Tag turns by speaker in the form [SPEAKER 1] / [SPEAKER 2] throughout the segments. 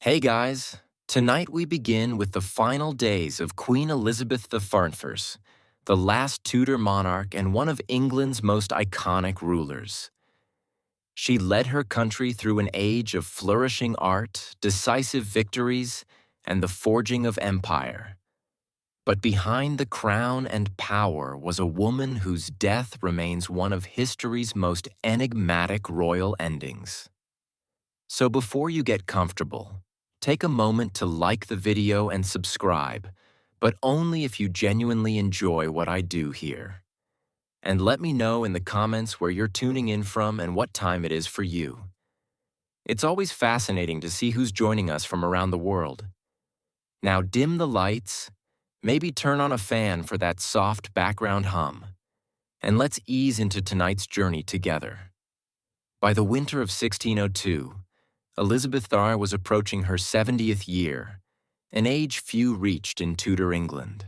[SPEAKER 1] Hey guys, tonight we begin with the final days of Queen Elizabeth I, the last Tudor monarch and one of England's most iconic rulers. She led her country through an age of flourishing art, decisive victories, and the forging of empire. But behind the crown and power was a woman whose death remains one of history's most enigmatic royal endings. So before you get comfortable, take a moment to like the video and subscribe, but only if you genuinely enjoy what I do here. And let me know in the comments where you're tuning in from and what time it is for you. It's always fascinating to see who's joining us from around the world. Now dim the lights, maybe turn on a fan for that soft background hum, and let's ease into tonight's journey together. By the winter of 1602, Elizabethan was approaching her 70th year, an age few reached in Tudor England.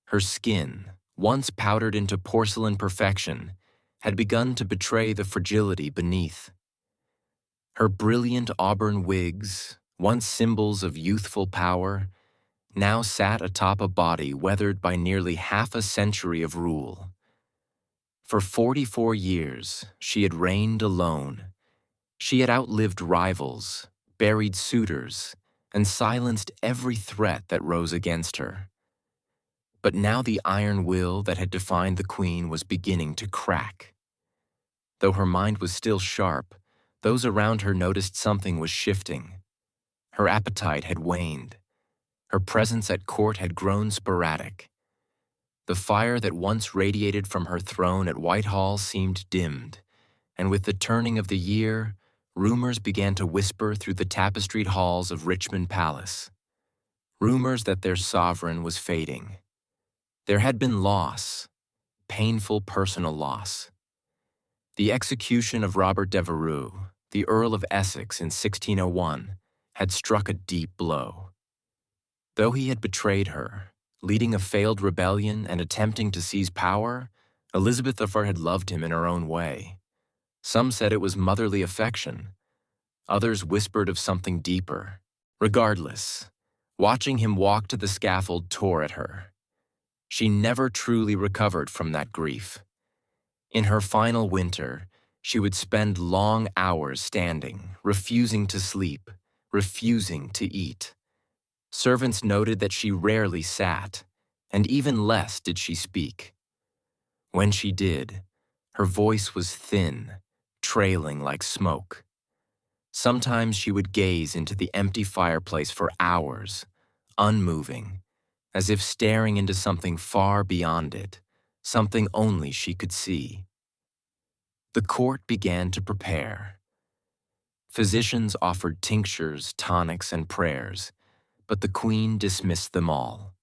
[SPEAKER 1] Her skin, once powdered into porcelain perfection, had begun to betray the fragility beneath. Her brilliant auburn wigs, once symbols of youthful power, now sat atop a body weathered by nearly half a century of rule. For 44 years, she had reigned alone. She had outlived rivals, buried suitors, and silenced every threat that rose against her. But now the iron will that had defined the queen was beginning to crack. Though her mind was still sharp, those around her noticed something was shifting. Her appetite had waned. Her presence at court had grown sporadic. The fire that once radiated from her throne at Whitehall seemed dimmed, and with the turning of the year, rumors began to whisper through the tapestried halls of Richmond Palace. Rumors that their sovereign was fading. There had been loss, painful personal loss. The execution of Robert Devereux, the Earl of Essex in 1601, had struck a deep blow. Though he had betrayed her, leading a failed rebellion and attempting to seize power, Elizabeth I had loved him in her own way. Some said it was motherly affection. Others whispered of something deeper. Regardless, watching him walk to the scaffold tore at her. She never truly recovered from that grief. In her final winter, she would spend long hours standing, refusing to sleep, refusing to eat. Servants noted that she rarely sat, and even less did she speak. When she did, her voice was thin, trailing like smoke. Sometimes she would gaze into the empty fireplace for hours, unmoving, as if staring into something far beyond it, something only she could see. The court began to prepare. Physicians offered tinctures, tonics, and prayers, but the queen dismissed them all.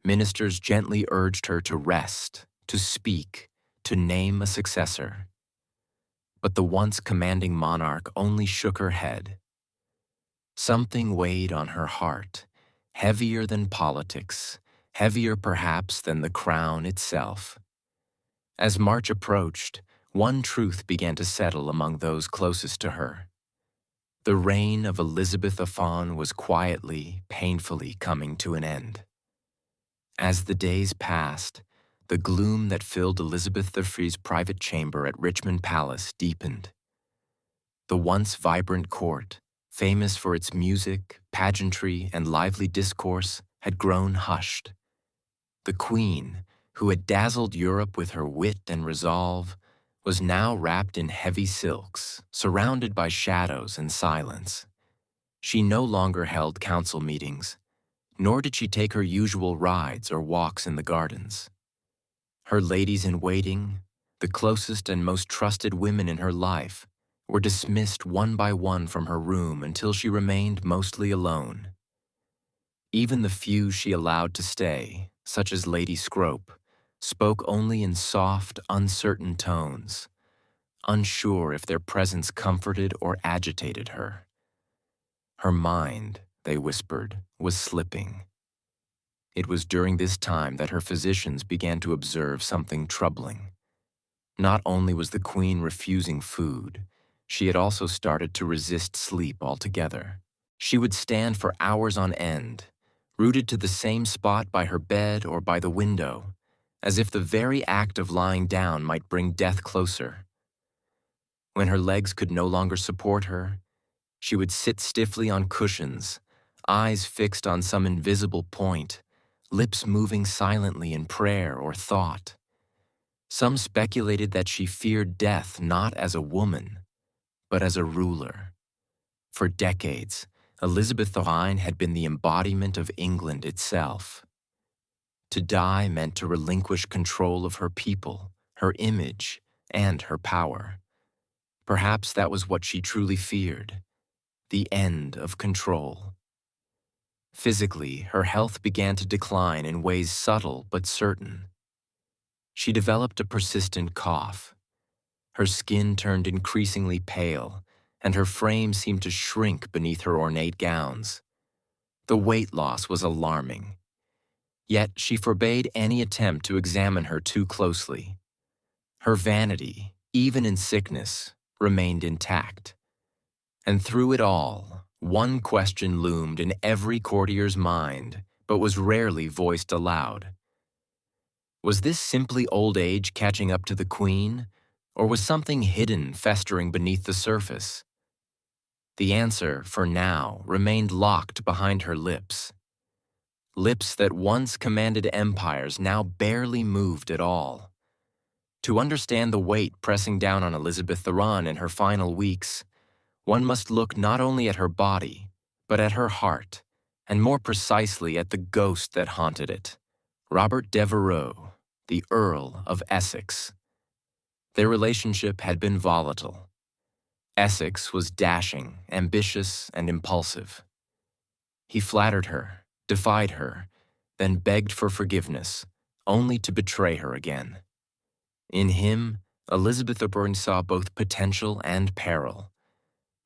[SPEAKER 1] Ministers gently urged her to rest, to speak, to name a successor. But the once commanding monarch only shook her head. Something weighed on her heart, heavier than politics, heavier perhaps than the crown itself. As March approached, one truth began to settle among those closest to her. The reign of Elizabeth was quietly, painfully coming to an end. As the days passed, the gloom that filled Elizabeth I's private chamber at Richmond Palace deepened. The once vibrant court, famous for its music, pageantry, and lively discourse, had grown hushed. The queen, who had dazzled Europe with her wit and resolve, was now wrapped in heavy silks, surrounded by shadows and silence. She no longer held council meetings, nor did she take her usual rides or walks in the gardens. Her ladies-in-waiting, the closest and most trusted women in her life, were dismissed one by one from her room until she remained mostly alone. Even the few she allowed to stay, such as Lady Scrope, spoke only in soft, uncertain tones, unsure if their presence comforted or agitated her. Her mind, they whispered, was slipping. It was during this time that her physicians began to observe something troubling. Not only was the queen refusing food, she had also started to resist sleep altogether. She would stand for hours on end, rooted to the same spot by her bed or by the window, as if the very act of lying down might bring death closer. When her legs could no longer support her, she would sit stiffly on cushions, eyes fixed on some invisible point, lips moving silently in prayer or thought. Some speculated that she feared death not as a woman, but as a ruler. For decades, Elizabethan had been the embodiment of England itself. To die meant to relinquish control of her people, her image, and her power. Perhaps that was what she truly feared, the end of control. Physically, her health began to decline in ways subtle but certain. She developed a persistent cough. Her skin turned increasingly pale, and her frame seemed to shrink beneath her ornate gowns. The weight loss was alarming. Yet she forbade any attempt to examine her too closely. Her vanity, even in sickness, remained intact. And through it all, one question loomed in every courtier's mind, but was rarely voiced aloud. Was this simply old age catching up to the Queen, or was something hidden festering beneath the surface? The answer, for now, remained locked behind her lips. Lips that once commanded empires now barely moved at all. To understand the weight pressing down on Elizabethan in her final weeks, one must look not only at her body, but at her heart, and more precisely at the ghost that haunted it, Robert Devereux, the Earl of Essex. Their relationship had been volatile. Essex was dashing, ambitious, and impulsive. He flattered her, defied her, then begged for forgiveness, only to betray her again. In him, Elizabethan saw both potential and peril.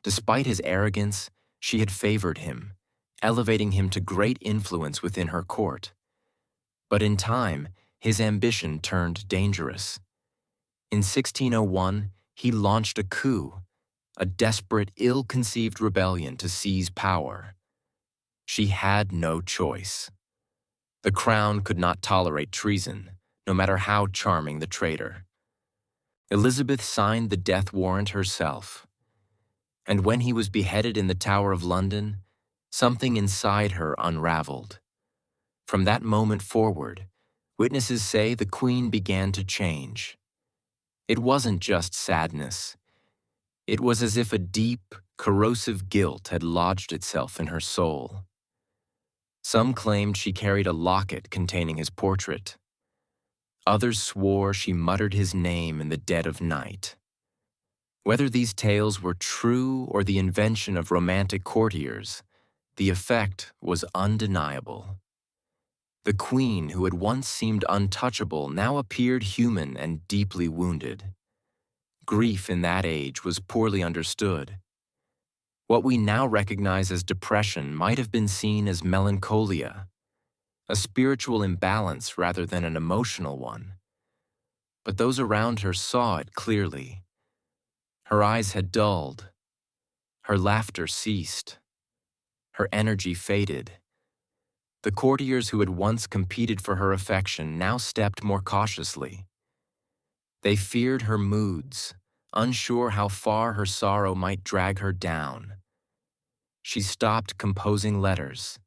[SPEAKER 1] Despite his arrogance, she had favored him, elevating him to great influence within her court. But in time, his ambition turned dangerous. In 1601, he launched a coup, a desperate, ill-conceived rebellion to seize power. She had no choice. The crown could not tolerate treason, no matter how charming the traitor. Elizabeth signed the death warrant herself. And when he was beheaded in the Tower of London, something inside her unraveled. From that moment forward, witnesses say the Queen began to change. It wasn't just sadness. It was as if a deep, corrosive guilt had lodged itself in her soul. Some claimed she carried a locket containing his portrait. Others swore she muttered his name in the dead of night. Whether these tales were true or the invention of romantic courtiers, the effect was undeniable. The Queen, who had once seemed untouchable, now appeared human and deeply wounded. Grief in that age was poorly understood. What we now recognize as depression might have been seen as melancholia, a spiritual imbalance rather than an emotional one. But those around her saw it clearly. Her eyes had dulled. Her laughter ceased. Her energy faded. The courtiers who had once competed for her affection now stepped more cautiously. They feared her moods, unsure how far her sorrow might drag her down. She stopped composing letters.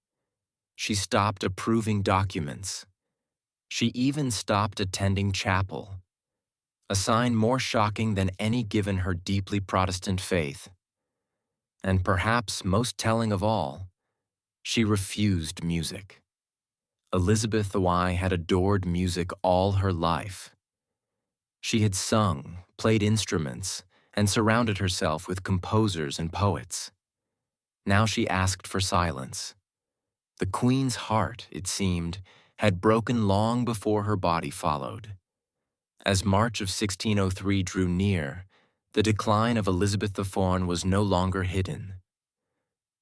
[SPEAKER 1] She stopped approving documents. She even stopped attending chapel, a sign more shocking than any given her deeply Protestant faith. And perhaps most telling of all, she refused music. Elizabeth I had adored music all her life. She had sung, played instruments, and surrounded herself with composers and poets. Now she asked for silence. The Queen's heart, it seemed, had broken long before her body followed. As March of 1603 drew near, the decline of Elizabeth the Fawn was no longer hidden.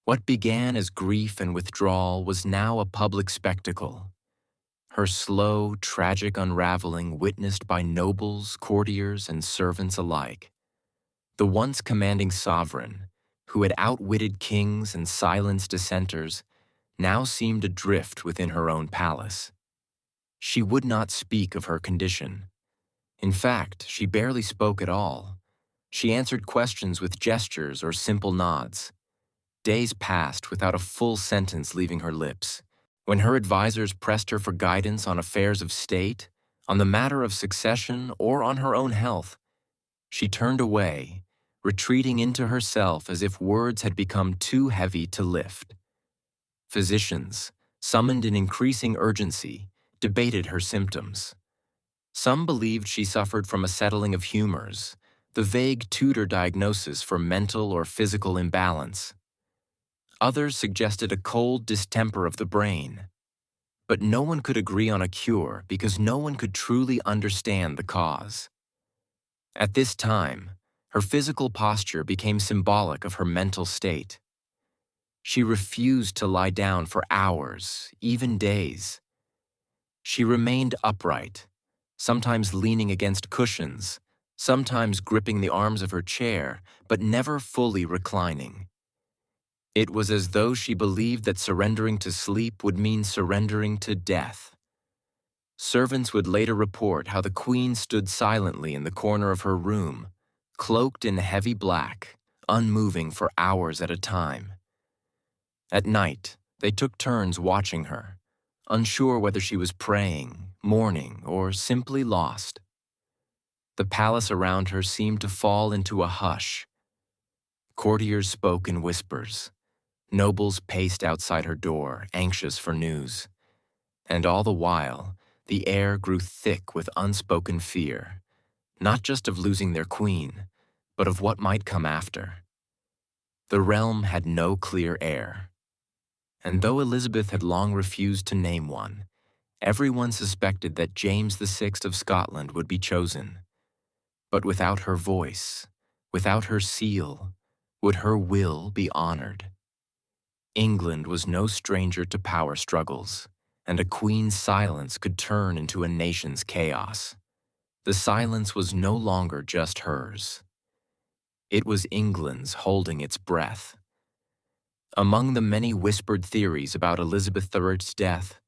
[SPEAKER 1] What began as grief and withdrawal was now a public spectacle. Her slow, tragic unraveling witnessed by nobles, courtiers, and servants alike. The once commanding sovereign, who had outwitted kings and silenced dissenters, now seemed adrift within her own palace. She would not speak of her condition. In fact, she barely spoke at all. She answered questions with gestures or simple nods. Days passed without a full sentence leaving her lips. When her advisors pressed her for guidance on affairs of state, on the matter of succession, or on her own health, she turned away, retreating into herself as if words had become too heavy to lift. Physicians, summoned in increasing urgency, debated her symptoms. Some believed she suffered from a settling of humors, the vague Tudor diagnosis for mental or physical imbalance. Others suggested a cold distemper of the brain. But no one could agree on a cure because no one could truly understand the cause. At this time, her physical posture became symbolic of her mental state. She refused to lie down for hours, even days. She remained upright, sometimes leaning against cushions, sometimes gripping the arms of her chair, but never fully reclining. It was as though she believed that surrendering to sleep would mean surrendering to death. Servants would later report how the Queen stood silently in the corner of her room, cloaked in heavy black, unmoving for hours at a time. At night, they took turns watching her, unsure whether she was praying, mourning, or simply lost. The palace around her seemed to fall into a hush. Courtiers spoke in whispers. Nobles paced outside her door, anxious for news. And all the while, the air grew thick with unspoken fear, not just of losing their queen, but of what might come after. The realm had no clear heir. And though Elizabeth had long refused to name one, everyone suspected that James VI of Scotland would be chosen. But without her voice, without her seal, would her will be honored? England was no stranger to power struggles, and a queen's silence could turn into a nation's chaos. The silence was no longer just hers. It was England's holding its breath. Among the many whispered theories about Elizabeth III's death,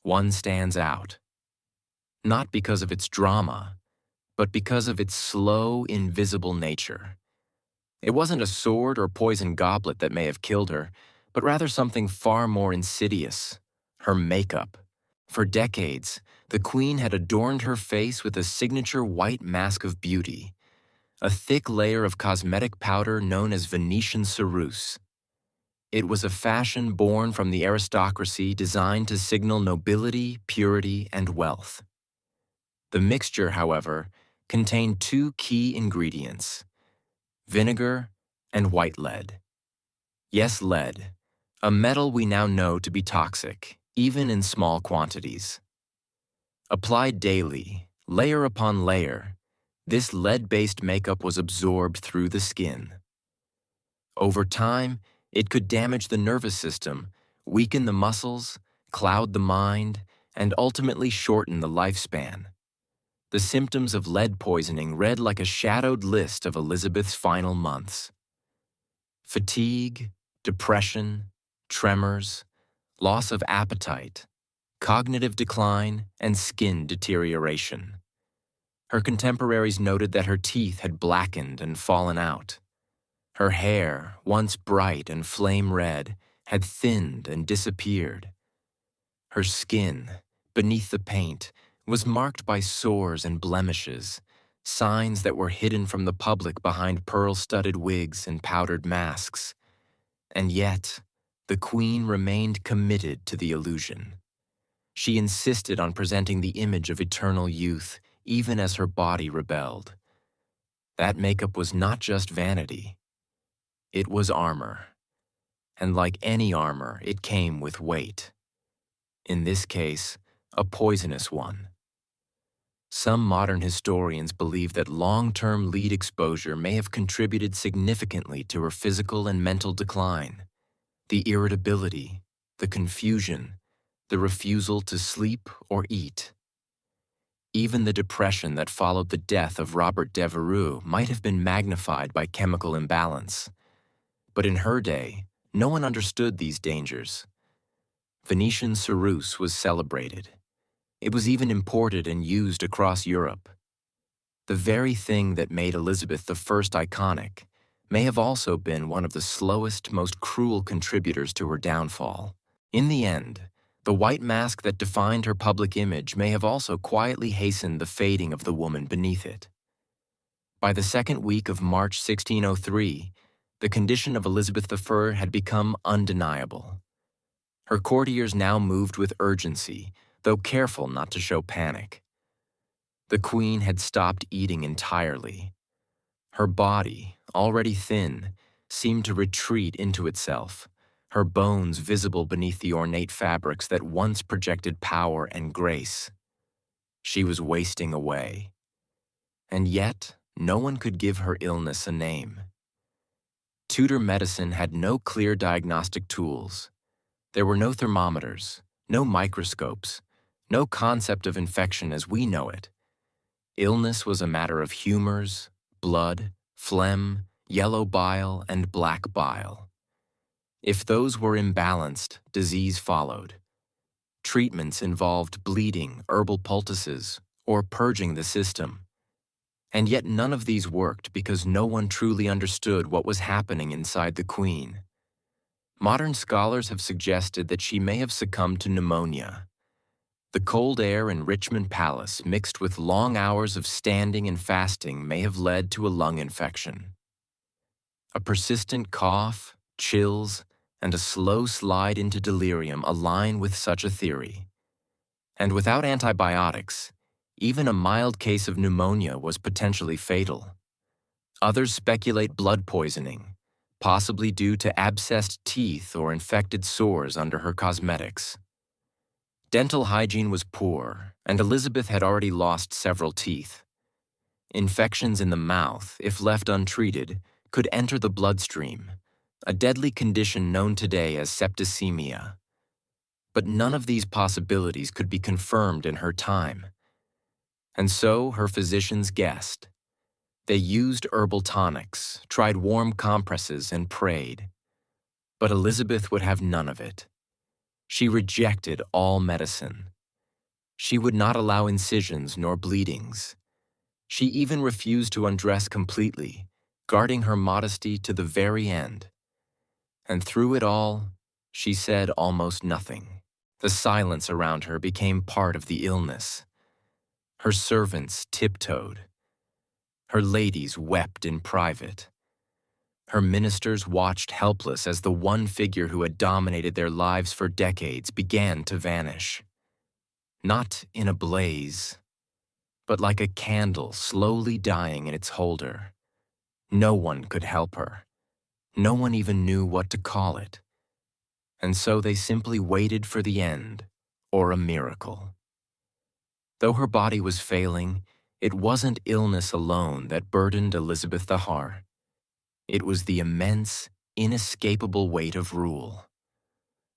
[SPEAKER 1] one stands out. Not because of its drama, but because of its slow, invisible nature. It wasn't a sword or poison goblet that may have killed her, but rather something far more insidious: her makeup. For decades, the Queen had adorned her face with a signature white mask of beauty, a thick layer of cosmetic powder known as Venetian ceruse. It was a fashion born from the aristocracy designed to signal nobility, purity, and wealth. The mixture, however, contained two key ingredients: vinegar and white lead. Yes, lead, a metal we now know to be toxic, even in small quantities. Applied daily, layer upon layer, this lead-based makeup was absorbed through the skin. Over time, it could damage the nervous system, weaken the muscles, cloud the mind, and ultimately shorten the lifespan. The symptoms of lead poisoning read like a shadowed list of Elizabeth's final months: fatigue, depression, tremors, loss of appetite, cognitive decline, and skin deterioration. Her contemporaries noted that her teeth had blackened and fallen out. Her hair, once bright and flame red, had thinned and disappeared. Her skin, beneath the paint, was marked by sores and blemishes, signs that were hidden from the public behind pearl-studded wigs and powdered masks. And yet, the Queen remained committed to the illusion. She insisted on presenting the image of eternal youth, even as her body rebelled. That makeup was not just vanity. It was armor. And like any armor, it came with weight. In this case, a poisonous one. Some modern historians believe that long-term lead exposure may have contributed significantly to her physical and mental decline. The irritability, the confusion, the refusal to sleep or eat. Even the depression that followed the death of Robert Devereux might have been magnified by chemical imbalance. But in her day, no one understood these dangers. Venetian ceruse was celebrated. It was even imported and used across Europe. The very thing that made Elizabeth I iconic may have also been one of the slowest, most cruel contributors to her downfall. In the end, the white mask that defined her public image may have also quietly hastened the fading of the woman beneath it. By the second week of March 1603, the condition of Elizabeth I had become undeniable. Her courtiers now moved with urgency, though careful not to show panic. The queen had stopped eating entirely. Her body, already thin, seemed to retreat into itself, her bones visible beneath the ornate fabrics that once projected power and grace. She was wasting away. And yet, no one could give her illness a name. Tudor medicine had no clear diagnostic tools. There were no thermometers, no microscopes, no concept of infection as we know it. Illness was a matter of humors, blood, phlegm, yellow bile, and black bile. If those were imbalanced, disease followed. Treatments involved bleeding, herbal poultices, or purging the system. And yet none of these worked because no one truly understood what was happening inside the queen. Modern scholars have suggested that she may have succumbed to pneumonia. The cold air in Richmond Palace, mixed with long hours of standing and fasting, may have led to a lung infection. A persistent cough, chills, and a slow slide into delirium align with such a theory. And without antibiotics, even a mild case of pneumonia was potentially fatal. Others speculate blood poisoning, possibly due to abscessed teeth or infected sores under her cosmetics. Dental hygiene was poor, and Elizabeth had already lost several teeth. Infections in the mouth, if left untreated, could enter the bloodstream, a deadly condition known today as septicemia. But none of these possibilities could be confirmed in her time. And so her physicians guessed. They used herbal tonics, tried warm compresses, and prayed. But Elizabeth would have none of it. She rejected all medicine. She would not allow incisions nor bleedings. She even refused to undress completely, guarding her modesty to the very end. And through it all, she said almost nothing. The silence around her became part of the illness. Her servants tiptoed. Her ladies wept in private. Her ministers watched helpless as the one figure who had dominated their lives for decades began to vanish. Not in a blaze, but like a candle slowly dying in its holder. No one could help her. No one even knew what to call it. And so they simply waited for the end, or a miracle. Though her body was failing, it wasn't illness alone that burdened Elizabeth I. It was the immense, inescapable weight of rule.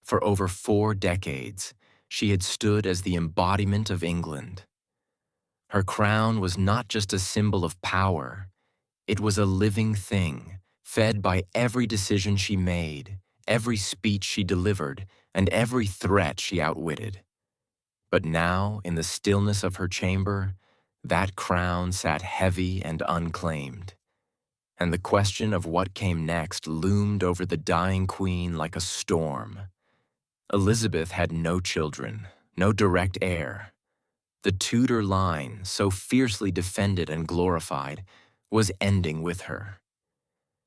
[SPEAKER 1] For over 4 decades, she had stood as the embodiment of England. Her crown was not just a symbol of power, it was a living thing, fed by every decision she made, every speech she delivered, and every threat she outwitted. But now, in the stillness of her chamber, that crown sat heavy and unclaimed. And the question of what came next loomed over the dying queen like a storm. Elizabeth had no children, no direct heir. The Tudor line, so fiercely defended and glorified, was ending with her.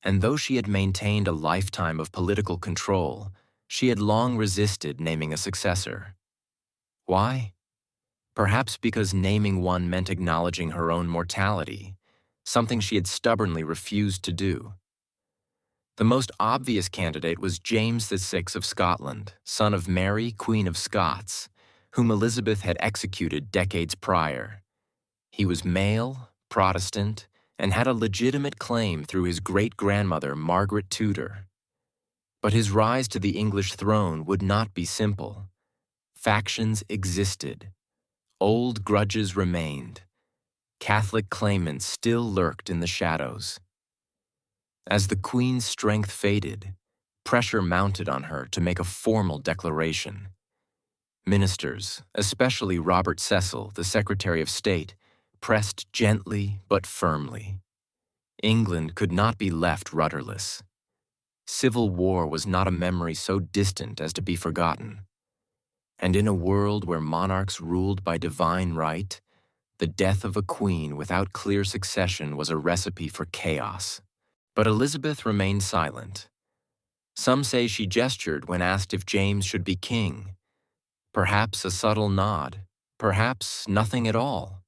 [SPEAKER 1] And though she had maintained a lifetime of political control, she had long resisted naming a successor. Why? Perhaps because naming one meant acknowledging her own mortality, something she had stubbornly refused to do. The most obvious candidate was James VI of Scotland, son of Mary, Queen of Scots, whom Elizabeth had executed decades prior. He was male, Protestant, and had a legitimate claim through his great-grandmother Margaret Tudor. But his rise to the English throne would not be simple. Factions existed. Old grudges remained. Catholic claimants still lurked in the shadows. As the Queen's strength faded, pressure mounted on her to make a formal declaration. Ministers, especially Robert Cecil, the Secretary of State, pressed gently but firmly. England could not be left rudderless. Civil war was not a memory so distant as to be forgotten. And in a world where monarchs ruled by divine right, the death of a queen without clear succession was a recipe for chaos. But Elizabeth remained silent. Some say she gestured when asked if James should be king. Perhaps a subtle nod, perhaps nothing at all.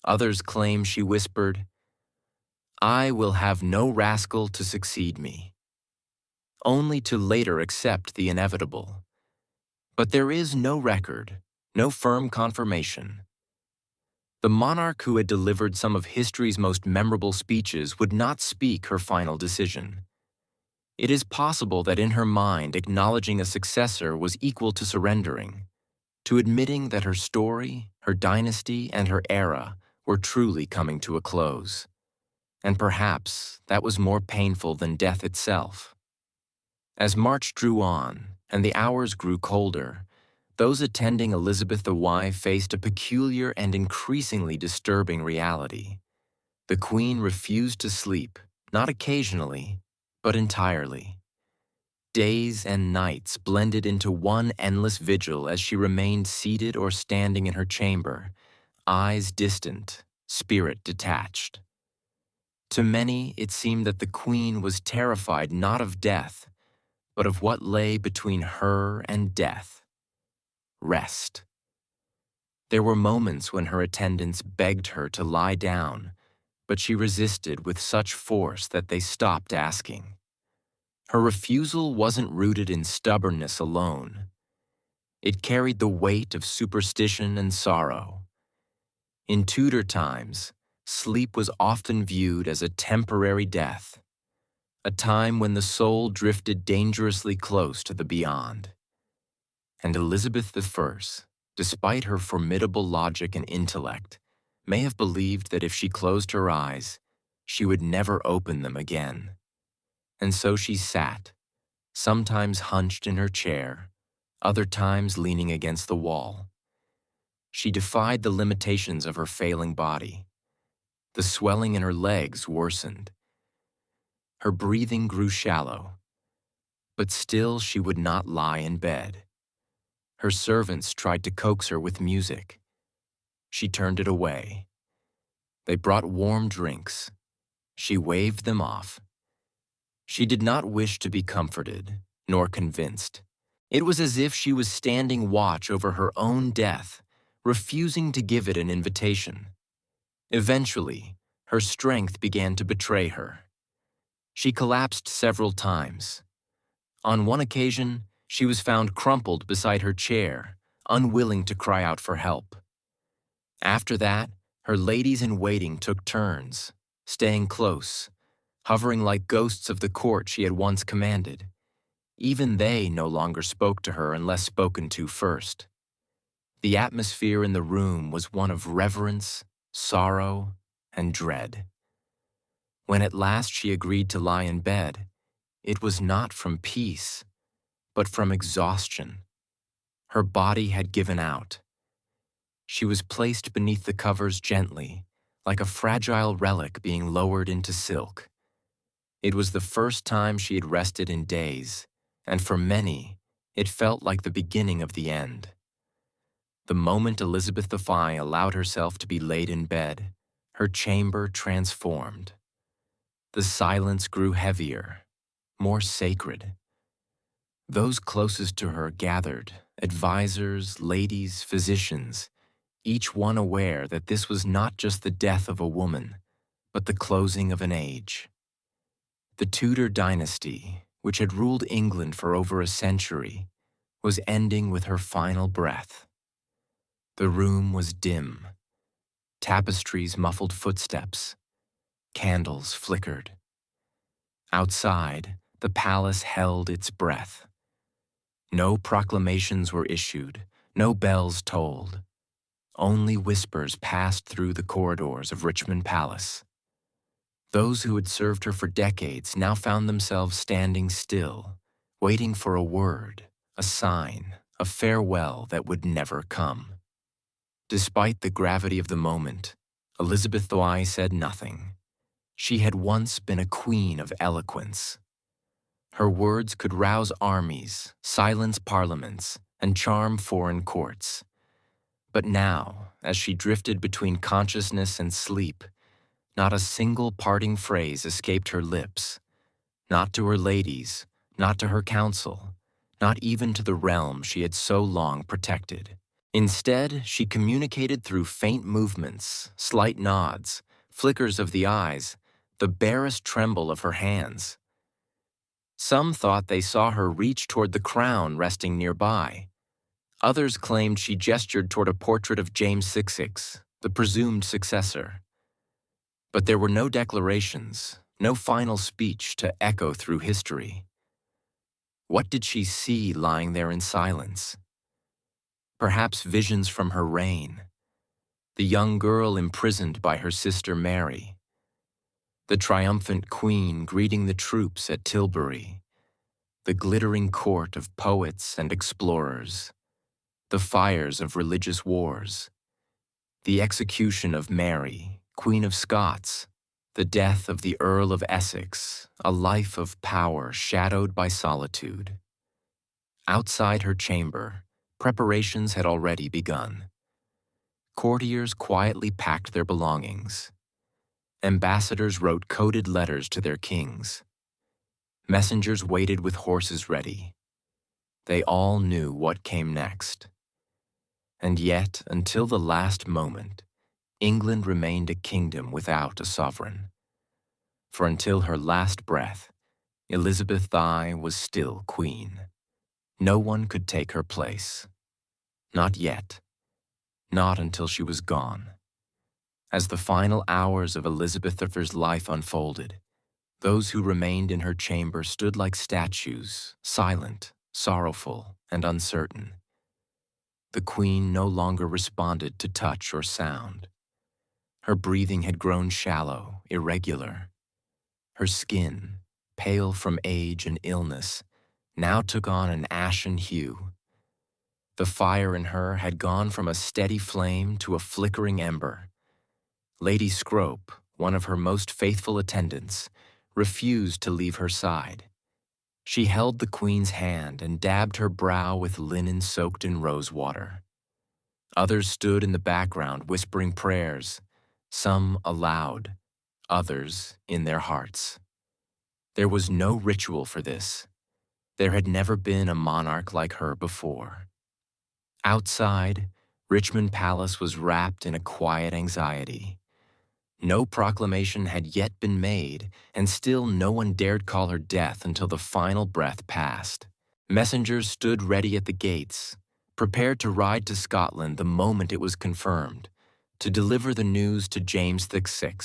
[SPEAKER 1] Others claim she whispered, "I will have no rascal to succeed me," only to later accept the inevitable. But there is no record, no firm confirmation. The monarch who had delivered some of history's most memorable speeches would not speak her final decision. It is possible that in her mind, acknowledging a successor was equal to surrendering, to admitting that her story, her dynasty, and her era were truly coming to a close. And perhaps that was more painful than death itself. As March drew on and the hours grew colder, those attending Elizabeth the Wife faced a peculiar and increasingly disturbing reality. The Queen refused to sleep, not occasionally, but entirely. Days and nights blended into one endless vigil as she remained seated or standing in her chamber, eyes distant, spirit detached. To many, it seemed that the Queen was terrified not of death, but of what lay between her and death: rest. There were moments when her attendants begged her to lie down, but she resisted with such force that they stopped asking. Her refusal wasn't rooted in stubbornness alone. It carried the weight of superstition and sorrow. In Tudor times, sleep was often viewed as a temporary death, a time when the soul drifted dangerously close to the beyond. And Elizabeth I, despite her formidable logic and intellect, may have believed that if she closed her eyes, she would never open them again. And so she sat, sometimes hunched in her chair, other times leaning against the wall. She defied the limitations of her failing body. The swelling in her legs worsened. Her breathing grew shallow. But still she would not lie in bed. Her servants tried to coax her with music. She turned it away. They brought warm drinks. She waved them off. She did not wish to be comforted, nor convinced. It was as if she was standing watch over her own death, refusing to give it an invitation. Eventually, her strength began to betray her. She collapsed several times. On one occasion, she was found crumpled beside her chair, unwilling to cry out for help. After that, her ladies-in-waiting took turns, staying close, hovering like ghosts of the court she had once commanded. Even they no longer spoke to her unless spoken to first. The atmosphere in the room was one of reverence, sorrow, and dread. When at last she agreed to lie in bed, it was not from peace, but from exhaustion. Her body had given out. She was placed beneath the covers gently, like a fragile relic being lowered into silk. It was the first time she had rested in days, and for many, it felt like the beginning of the end. The moment Elizabeth I allowed herself to be laid in bed, her chamber transformed. The silence grew heavier, more sacred. Those closest to her gathered, advisors, ladies, physicians, each one aware that this was not just the death of a woman, but the closing of an age. The Tudor dynasty, which had ruled England for over a century, was ending with her final breath. The room was dim. Tapestries muffled footsteps. Candles flickered. Outside, the palace held its breath. No proclamations were issued, no bells tolled. Only whispers passed through the corridors of Richmond Palace. Those who had served her for decades now found themselves standing still, waiting for a word, a sign, a farewell that would never come. Despite the gravity of the moment, Elizabeth I said nothing. She had once been a queen of eloquence. Her words could rouse armies, silence parliaments, and charm foreign courts. But now, as she drifted between consciousness and sleep, not a single parting phrase escaped her lips. Not to her ladies, not to her council, not even to the realm she had so long protected. Instead, she communicated through faint movements, slight nods, flickers of the eyes, the barest tremble of her hands. Some thought they saw her reach toward the crown resting nearby. Others claimed she gestured toward a portrait of James VI, the presumed successor. But there were no declarations, no final speech to echo through history. What did she see lying there in silence? Perhaps visions from her reign, the young girl imprisoned by her sister Mary, the triumphant queen greeting the troops at Tilbury, the glittering court of poets and explorers, the fires of religious wars, the execution of Mary, Queen of Scots, the death of the Earl of Essex, a life of power shadowed by solitude. Outside her chamber, preparations had already begun. Courtiers quietly packed their belongings. Ambassadors wrote coded letters to their kings. Messengers waited with horses ready. They all knew what came next. And yet, until the last moment, England remained a kingdom without a sovereign. For until her last breath, Elizabeth I was still queen. No one could take her place. Not yet. Not until she was gone. As the final hours of Elizabeth I's life unfolded, those who remained in her chamber stood like statues, silent, sorrowful, and uncertain. The queen no longer responded to touch or sound. Her breathing had grown shallow, irregular. Her skin, pale from age and illness, now took on an ashen hue. The fire in her had gone from a steady flame to a flickering ember. Lady Scrope, one of her most faithful attendants, refused to leave her side. She held the queen's hand and dabbed her brow with linen soaked in rose water. Others stood in the background whispering prayers, some aloud, others in their hearts. There was no ritual for this. There had never been a monarch like her before. Outside, Richmond Palace was wrapped in a quiet anxiety. No proclamation had yet been made, and still no one dared call her death until the final breath passed. Messengers stood ready at the gates, prepared to ride to Scotland the moment it was confirmed, to deliver the news to James VI,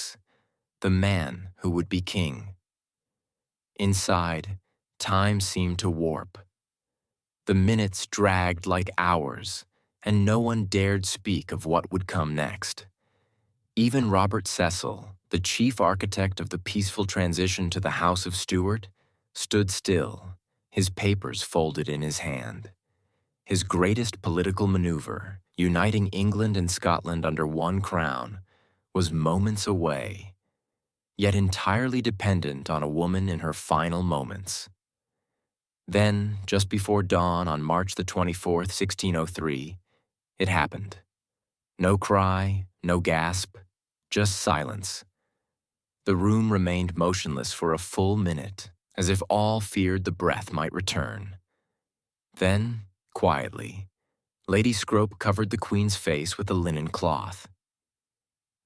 [SPEAKER 1] the man who would be king. Inside, time seemed to warp. The minutes dragged like hours, and no one dared speak of what would come next. Even Robert Cecil, the chief architect of the peaceful transition to the House of Stuart, stood still, his papers folded in his hand. His greatest political maneuver, uniting England and Scotland under one crown, was moments away, yet entirely dependent on a woman in her final moments. Then, just before dawn on March the 24th, 1603, it happened. No cry, no gasp, just silence. The room remained motionless for a full minute, as if all feared the breath might return. Then, quietly, Lady Scrope covered the Queen's face with a linen cloth.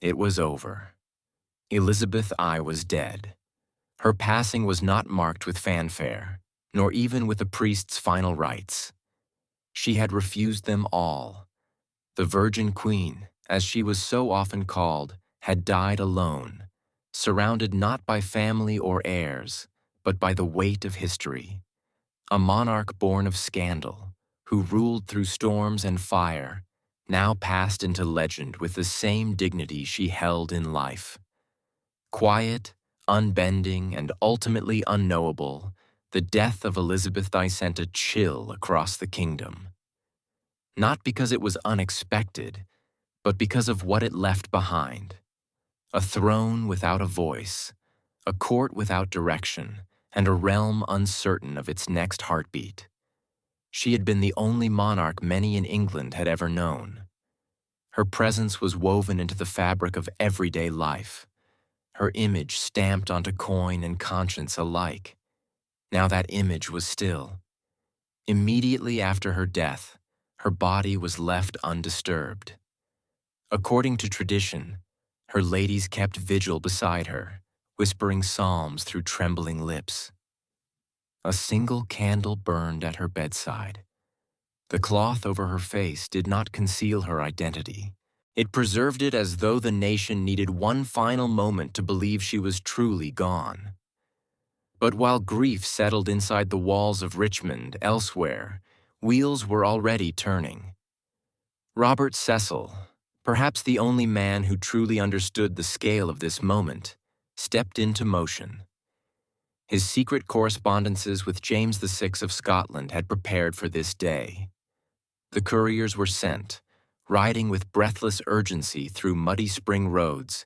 [SPEAKER 1] It was over. Elizabeth I was dead. Her passing was not marked with fanfare, nor even with a priest's final rites. She had refused them all. The Virgin Queen, as she was so often called, had died alone, surrounded not by family or heirs, but by the weight of history. A monarch born of scandal, who ruled through storms and fire, now passed into legend with the same dignity she held in life. Quiet, Unbending and ultimately unknowable, the death of Elizabeth I sent a chill across the kingdom. Not because it was unexpected, but because of what it left behind. A throne without a voice, a court without direction, and a realm uncertain of its next heartbeat. She had been the only monarch many in England had ever known. Her presence was woven into the fabric of everyday life, her image stamped onto coin and conscience alike. Now that image was still. Immediately after her death, her body was left undisturbed. According to tradition, her ladies kept vigil beside her, whispering psalms through trembling lips. A single candle burned at her bedside. The cloth over her face did not conceal her identity. It preserved it as though the nation needed one final moment to believe she was truly gone. But while grief settled inside the walls of Richmond, elsewhere, wheels were already turning. Robert Cecil, perhaps the only man who truly understood the scale of this moment, stepped into motion. His secret correspondences with James VI of Scotland had prepared for this day. The couriers were sent, riding with breathless urgency through muddy spring roads,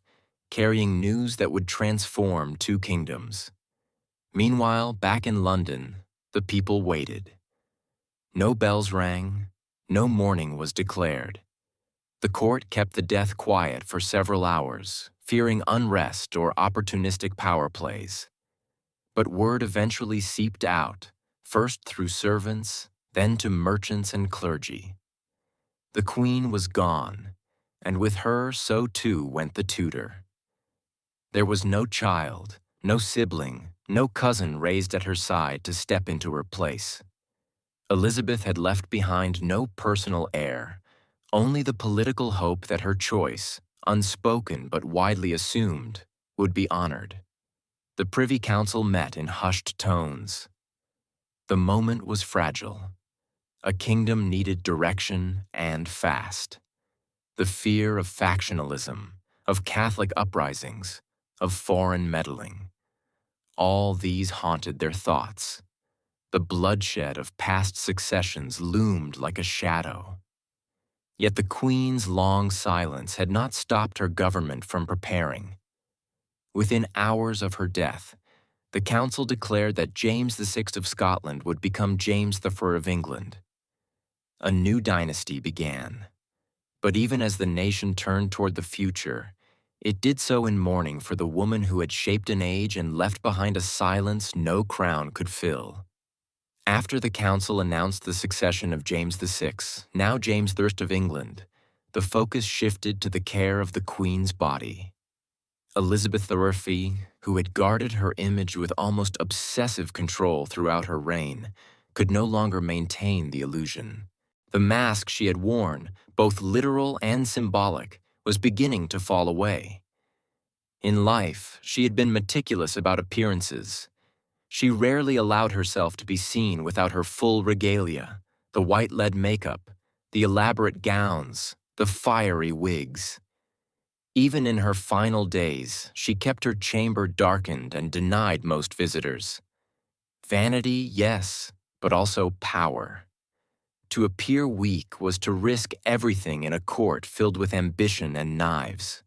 [SPEAKER 1] carrying news that would transform two kingdoms. Meanwhile, back in London, the people waited. No bells rang, no mourning was declared. The court kept the death quiet for several hours, fearing unrest or opportunistic power plays. But word eventually seeped out, first through servants, then to merchants and clergy. The Queen was gone, and with her so too went the Tudor. There was no child, no sibling, no cousin raised at her side to step into her place. Elizabeth had left behind no personal heir, only the political hope that her choice, unspoken but widely assumed, would be honored. The Privy Council met in hushed tones. The moment was fragile. A kingdom needed direction and fast. The fear of factionalism, of Catholic uprisings, of foreign meddling. All these haunted their thoughts. The bloodshed of past successions loomed like a shadow. Yet the Queen's long silence had not stopped her government from preparing. Within hours of her death, the Council declared that James VI of Scotland would become James I of England. A new dynasty began. But even as the nation turned toward the future, it did so in mourning for the woman who had shaped an age and left behind a silence no crown could fill. After the Council announced the succession of James VI, now James I of England, the focus shifted to the care of the Queen's body. Elizabeth I, who had guarded her image with almost obsessive control throughout her reign, could no longer maintain the illusion. The mask she had worn, both literal and symbolic, was beginning to fall away. In life, she had been meticulous about appearances. She rarely allowed herself to be seen without her full regalia, the white lead makeup, the elaborate gowns, the fiery wigs. Even in her final days, she kept her chamber darkened and denied most visitors. Vanity, yes, but also power. To appear weak was to risk everything in a court filled with ambition and knives.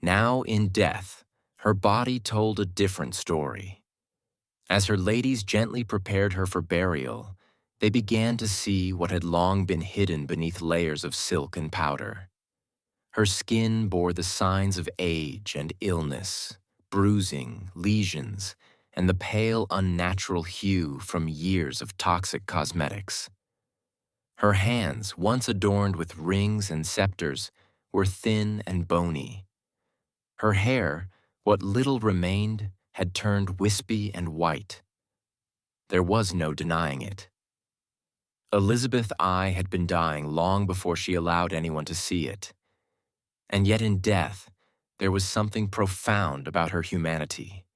[SPEAKER 1] Now, in death, her body told a different story. As her ladies gently prepared her for burial, they began to see what had long been hidden beneath layers of silk and powder. Her skin bore the signs of age and illness, bruising, lesions, and the pale, unnatural hue from years of toxic cosmetics. Her hands, once adorned with rings and scepters, were thin and bony. Her hair, what little remained, had turned wispy and white. There was no denying it. Elizabeth I had been dying long before she allowed anyone to see it. And yet in death, there was something profound about her humanity.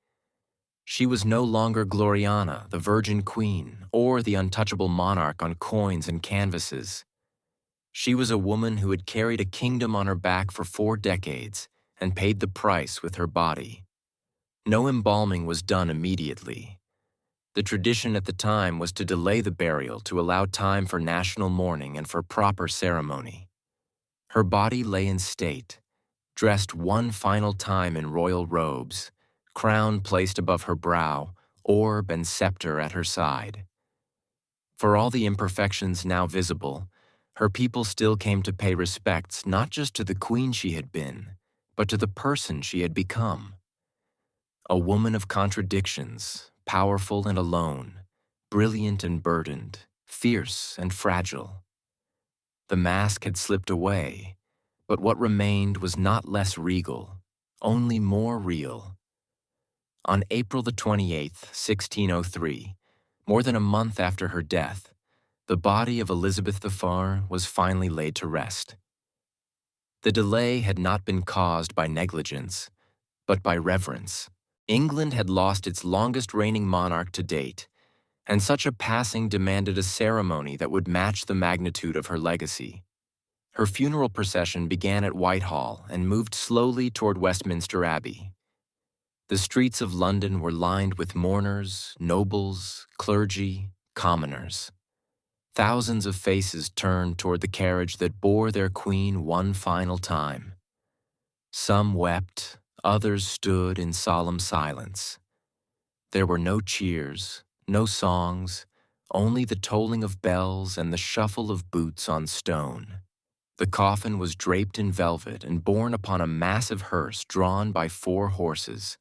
[SPEAKER 1] She was no longer Gloriana, the Virgin Queen, or the untouchable monarch on coins and canvases. She was a woman who had carried a kingdom on her back for 4 decades and paid the price with her body. No embalming was done immediately. The tradition at the time was to delay the burial to allow time for national mourning and for proper ceremony. Her body lay in state, dressed one final time in royal robes, crown placed above her brow, orb and scepter at her side. For all the imperfections now visible, her people still came to pay respects not just to the queen she had been, but to the person she had become. A woman of contradictions, powerful and alone, brilliant and burdened, fierce and fragile. The mask had slipped away, but what remained was not less regal, only more real. On April the 28th, 1603, more than a month after her death, the body of Elizabeth I was finally laid to rest. The delay had not been caused by negligence, but by reverence. England had lost its longest reigning monarch to date, and such a passing demanded a ceremony that would match the magnitude of her legacy. Her funeral procession began at Whitehall and moved slowly toward Westminster Abbey. The streets of London were lined with mourners, nobles, clergy, commoners. Thousands of faces turned toward the carriage that bore their queen one final time. Some wept, others stood in solemn silence. There were no cheers, no songs, only the tolling of bells and the shuffle of boots on stone. The coffin was draped in velvet and borne upon a massive hearse drawn by 4 horses.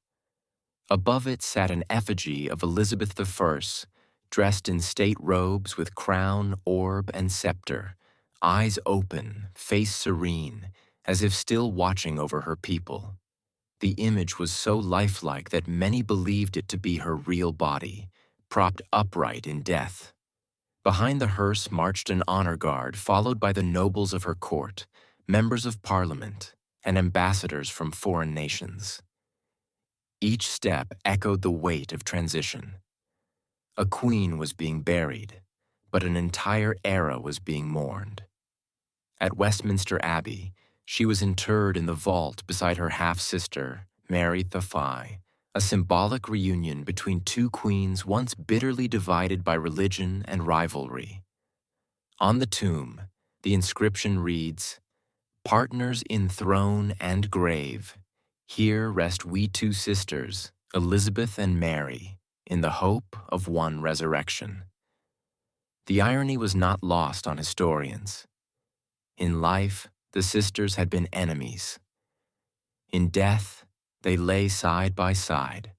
[SPEAKER 1] Above it sat an effigy of Elizabeth I, dressed in state robes with crown, orb, and scepter, eyes open, face serene, as if still watching over her people. The image was so lifelike that many believed it to be her real body, propped upright in death. Behind the hearse marched an honor guard followed by the nobles of her court, members of parliament, and ambassadors from foreign nations. Each step echoed the weight of transition. A queen was being buried, but an entire era was being mourned. At Westminster Abbey, she was interred in the vault beside her half-sister, Mary Thafai, a symbolic reunion between 2 queens once bitterly divided by religion and rivalry. On the tomb, the inscription reads, "Partners in throne and grave, here rest we 2 sisters, Elizabeth and Mary, in the hope of one resurrection." The irony was not lost on historians. In life, the sisters had been enemies. In death, they lay side by side.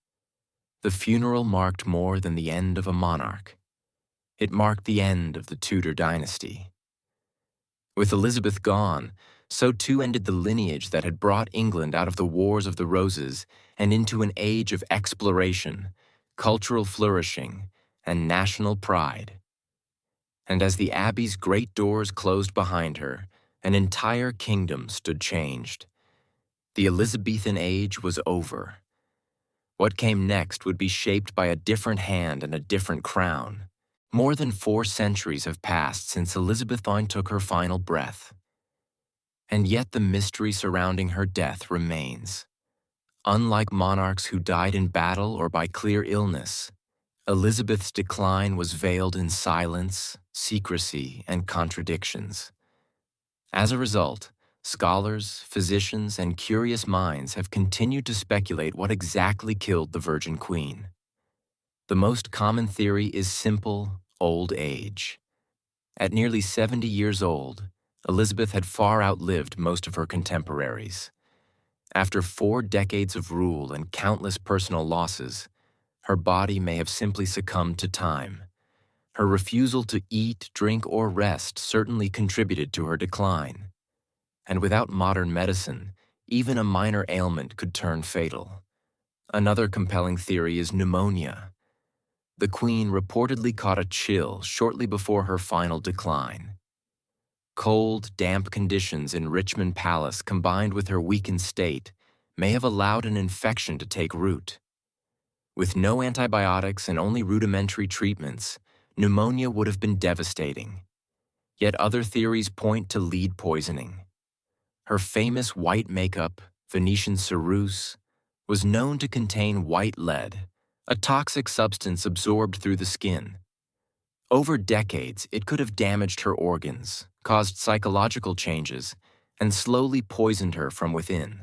[SPEAKER 1] The funeral marked more than the end of a monarch. It marked the end of the Tudor dynasty. With Elizabeth gone, so too ended the lineage that had brought England out of the Wars of the Roses and into an age of exploration, cultural flourishing, and national pride. And as the Abbey's great doors closed behind her, an entire kingdom stood changed. The Elizabethan age was over. What came next would be shaped by a different hand and a different crown. More than 4 centuries have passed since Elizabethan took her final breath. And yet the mystery surrounding her death remains. Unlike monarchs who died in battle or by clear illness, Elizabeth's decline was veiled in silence, secrecy, and contradictions. As a result, scholars, physicians, and curious minds have continued to speculate what exactly killed the Virgin Queen. The most common theory is simple, old age. At nearly 70 years old, Elizabeth had far outlived most of her contemporaries. After 4 decades of rule and countless personal losses, her body may have simply succumbed to time. Her refusal to eat, drink, or rest certainly contributed to her decline. And without modern medicine, even a minor ailment could turn fatal. Another compelling theory is pneumonia. The Queen reportedly caught a chill shortly before her final decline. Cold, damp conditions in Richmond Palace combined with her weakened state may have allowed an infection to take root. With no antibiotics and only rudimentary treatments, pneumonia would have been devastating. Yet other theories point to lead poisoning. Her famous white makeup, Venetian ceruse, was known to contain white lead, a toxic substance absorbed through the skin. Over decades, it could have damaged her organs, caused psychological changes, and slowly poisoned her from within.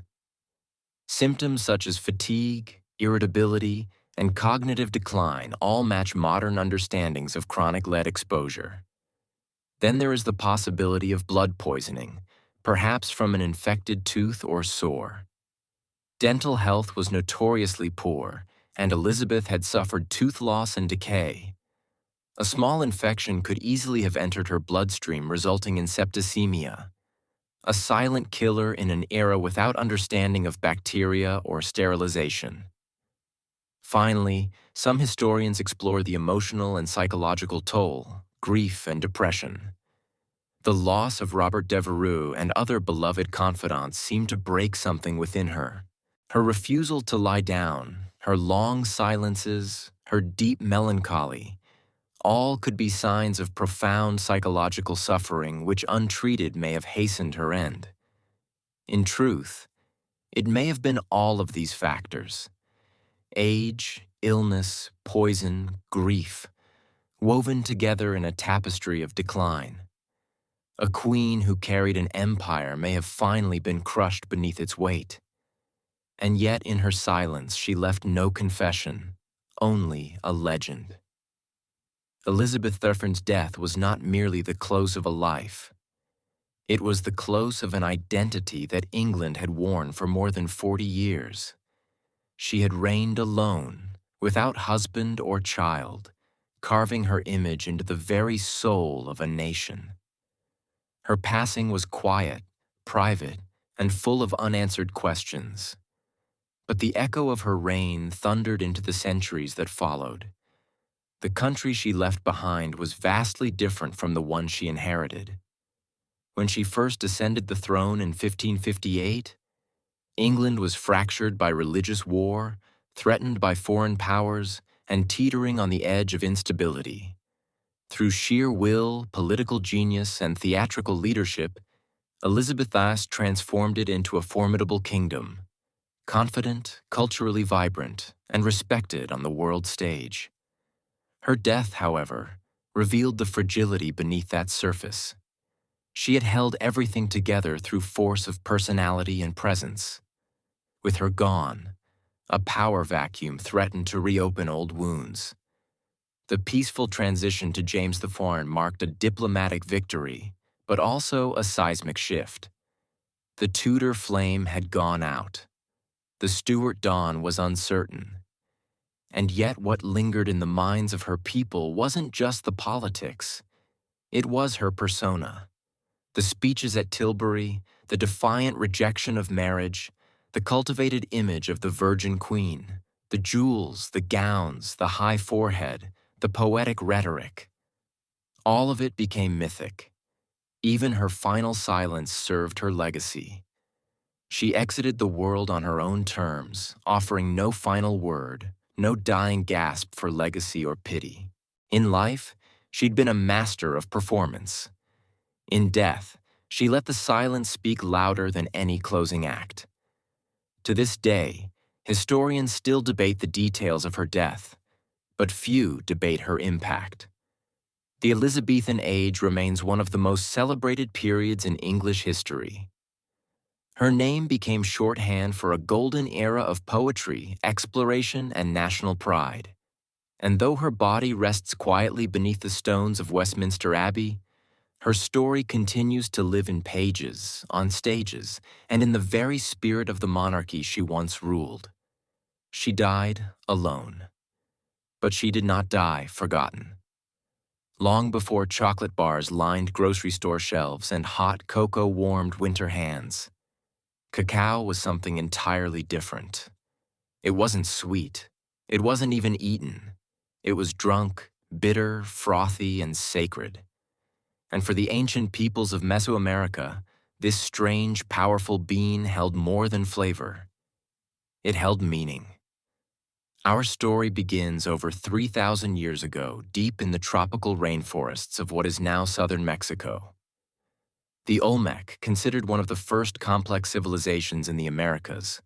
[SPEAKER 1] Symptoms such as fatigue, irritability, and cognitive decline all match modern understandings of chronic lead exposure. Then there is the possibility of blood poisoning, perhaps from an infected tooth or sore. Dental health was notoriously poor, and Elizabeth had suffered tooth loss and decay. A small infection could easily have entered her bloodstream, resulting in septicemia, a silent killer in an era without understanding of bacteria or sterilization. Finally, some historians explore the emotional and psychological toll, grief and depression. The loss of Robert Devereux and other beloved confidants seemed to break something within her. Her refusal to lie down, her long silences, her deep melancholy, all could be signs of profound psychological suffering which untreated may have hastened her end. In truth, it may have been all of these factors: age, illness, poison, grief, woven together in a tapestry of decline. A queen who carried an empire may have finally been crushed beneath its weight. And yet in her silence she left no confession, only a legend. Elizabethan's death was not merely the close of a life. It was the close of an identity that England had worn for more than 40 years. She had reigned alone, without husband or child, carving her image into the very soul of a nation. Her passing was quiet, private, and full of unanswered questions. But the echo of her reign thundered into the centuries that followed. The country she left behind was vastly different from the one she inherited. When she first ascended the throne in 1558, England was fractured by religious war, threatened by foreign powers, and teetering on the edge of instability. Through sheer will, political genius, and theatrical leadership, Elizabeth transformed it into a formidable kingdom, confident, culturally vibrant, and respected on the world stage. Her death, however, revealed the fragility beneath that surface. She had held everything together through force of personality and presence. With her gone, a power vacuum threatened to reopen old wounds. The peaceful transition to James the Foreign marked a diplomatic victory, but also a seismic shift. The Tudor flame had gone out. The Stuart dawn was uncertain. And yet what lingered in the minds of her people wasn't just the politics. It was her persona. The speeches at Tilbury, the defiant rejection of marriage, the cultivated image of the Virgin Queen, the jewels, the gowns, the high forehead, the poetic rhetoric. All of it became mythic. Even her final silence served her legacy. She exited the world on her own terms, offering no final word, no dying gasp for legacy or pity. In life, she'd been a master of performance. In death, she let the silence speak louder than any closing act. To this day, historians still debate the details of her death, but few debate her impact. The Elizabethan age remains one of the most celebrated periods in English history. Her name became shorthand for a golden era of poetry, exploration, and national pride. And though her body rests quietly beneath the stones of Westminster Abbey, her story continues to live in pages, on stages, and in the very spirit of the monarchy she once ruled. She died alone. But she did not die forgotten. Long before chocolate bars lined grocery store shelves and hot cocoa warmed winter hands, cacao was something entirely different. It wasn't sweet. It wasn't even eaten. It was drunk, bitter, frothy, and sacred. And for the ancient peoples of Mesoamerica, this strange, powerful bean held more than flavor. It held meaning. Our story begins over 3,000 years ago, deep in the tropical rainforests of what is now southern Mexico. The Olmec, considered one of the first complex civilizations in the Americas,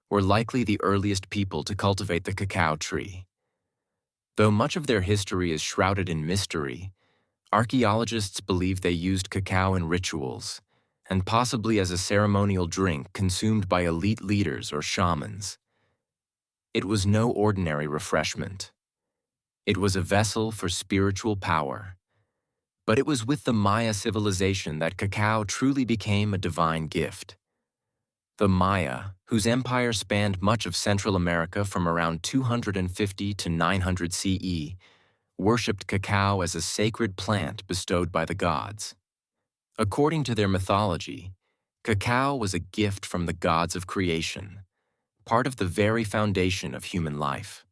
[SPEAKER 1] were likely the earliest people to cultivate the cacao tree. Though much of their history is shrouded in mystery, archaeologists believe they used cacao in rituals, and possibly as a ceremonial drink consumed by elite leaders or shamans. It was no ordinary refreshment. It was a vessel for spiritual power. But it was with the Maya civilization that cacao truly became a divine gift. The Maya, whose empire spanned much of Central America from around 250 to 900 CE, worshipped cacao as a sacred plant bestowed by the gods. According to their mythology, cacao was a gift from the gods of creation, part of the very foundation of human life.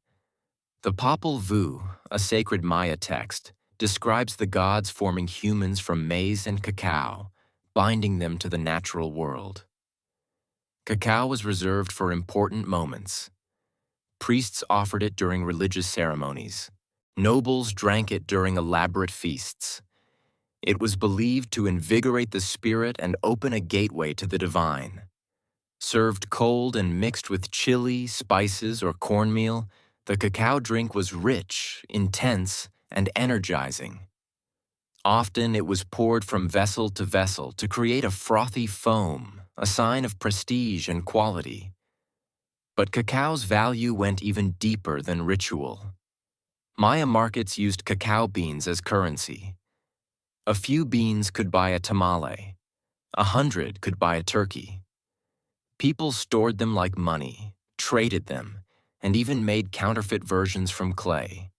[SPEAKER 1] The Popol Vuh, a sacred Maya text, describes the gods forming humans from maize and cacao, binding them to the natural world. Cacao was reserved for important moments. Priests offered it during religious ceremonies. Nobles drank it during elaborate feasts. It was believed to invigorate the spirit and open a gateway to the divine. Served cold and mixed with chili, spices, or cornmeal, the cacao drink was rich, intense, and energizing. Often it was poured from vessel to vessel to create a frothy foam, a sign of prestige and quality. But cacao's value went even deeper than ritual. Maya markets used cacao beans as currency. A few beans could buy a tamale. 100 could buy a turkey. People stored them like money, traded them, and even made counterfeit versions from clay.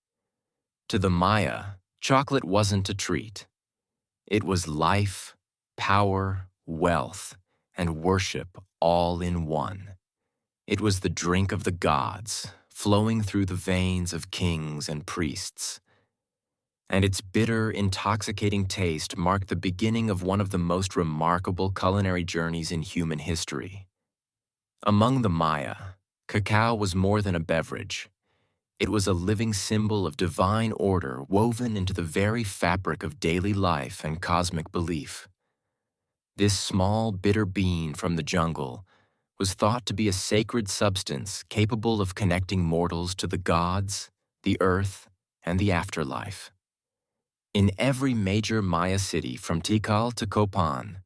[SPEAKER 1] To the Maya, chocolate wasn't a treat. It was life, power, wealth, and worship all in one. It was the drink of the gods, flowing through the veins of kings and priests. And its bitter, intoxicating taste marked the beginning of one of the most remarkable culinary journeys in human history. Among the Maya, cacao was more than a beverage. It was a living symbol of divine order woven into the very fabric of daily life and cosmic belief. This small, bitter bean from the jungle was thought to be a sacred substance capable of connecting mortals to the gods, the earth, and the afterlife. In every major Maya city from Tikal to Copan,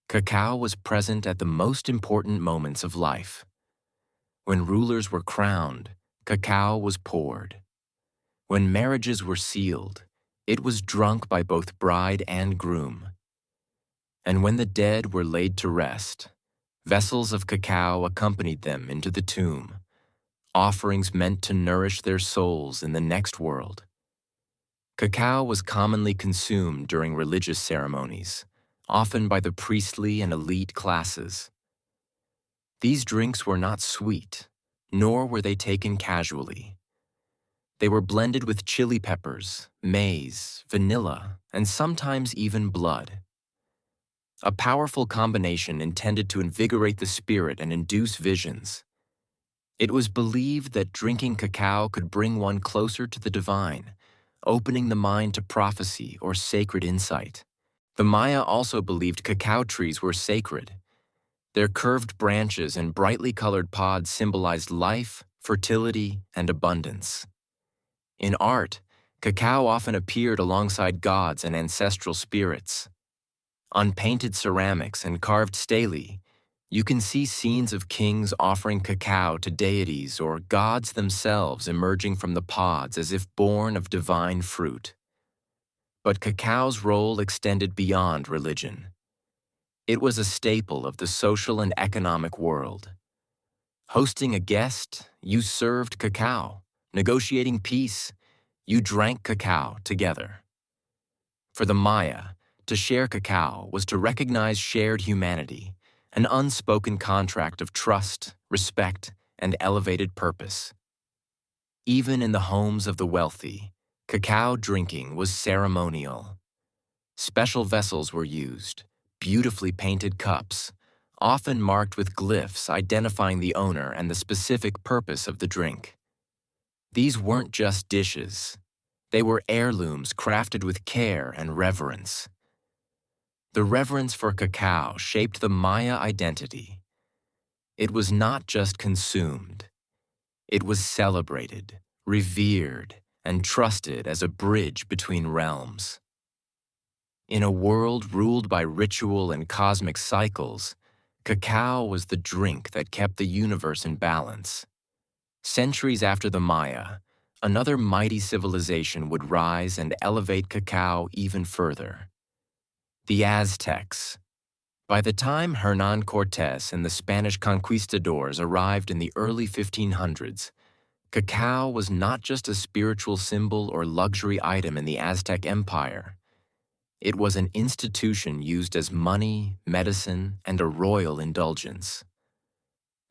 [SPEAKER 1] cacao was present at the most important moments of life. When rulers were crowned, cacao was poured. When marriages were sealed, it was drunk by both bride and groom. And when the dead were laid to rest, vessels of cacao accompanied them into the tomb, offerings meant to nourish their souls in the next world. Cacao was commonly consumed during religious ceremonies, often by the priestly and elite classes. These drinks were not sweet, nor were they taken casually. They were blended with chili peppers, maize, vanilla, and sometimes even blood. A powerful combination intended to invigorate the spirit and induce visions. It was believed that drinking cacao could bring one closer to the divine, opening the mind to prophecy or sacred insight. The Maya also believed cacao trees were sacred. Their curved branches and brightly colored pods symbolized life, fertility, and abundance. In art, cacao often appeared alongside gods and ancestral spirits. On painted ceramics and carved stelae, you can see scenes of kings offering cacao to deities or gods themselves emerging from the pods as if born of divine fruit. But cacao's role extended beyond religion. It was a staple of the social and economic world. Hosting a guest, you served cacao. Negotiating peace, you drank cacao together. For the Maya, to share cacao was to recognize shared humanity, an unspoken contract of trust, respect, and elevated purpose. Even in the homes of the wealthy, cacao drinking was ceremonial. Special vessels were used, beautifully painted cups, often marked with glyphs identifying the owner and the specific purpose of the drink. These weren't just dishes. They were heirlooms crafted with care and reverence. The reverence for cacao shaped the Maya identity. It was not just consumed. It was celebrated, revered, and trusted as a bridge between realms. In a world ruled by ritual and cosmic cycles, cacao was the drink that kept the universe in balance. Centuries after the Maya, another mighty civilization would rise and elevate cacao even further. The Aztecs. By the time Hernán Cortés and the Spanish conquistadors arrived in the early 1500s, cacao was not just a spiritual symbol or luxury item in the Aztec Empire. It was an institution used as money, medicine, and a royal indulgence.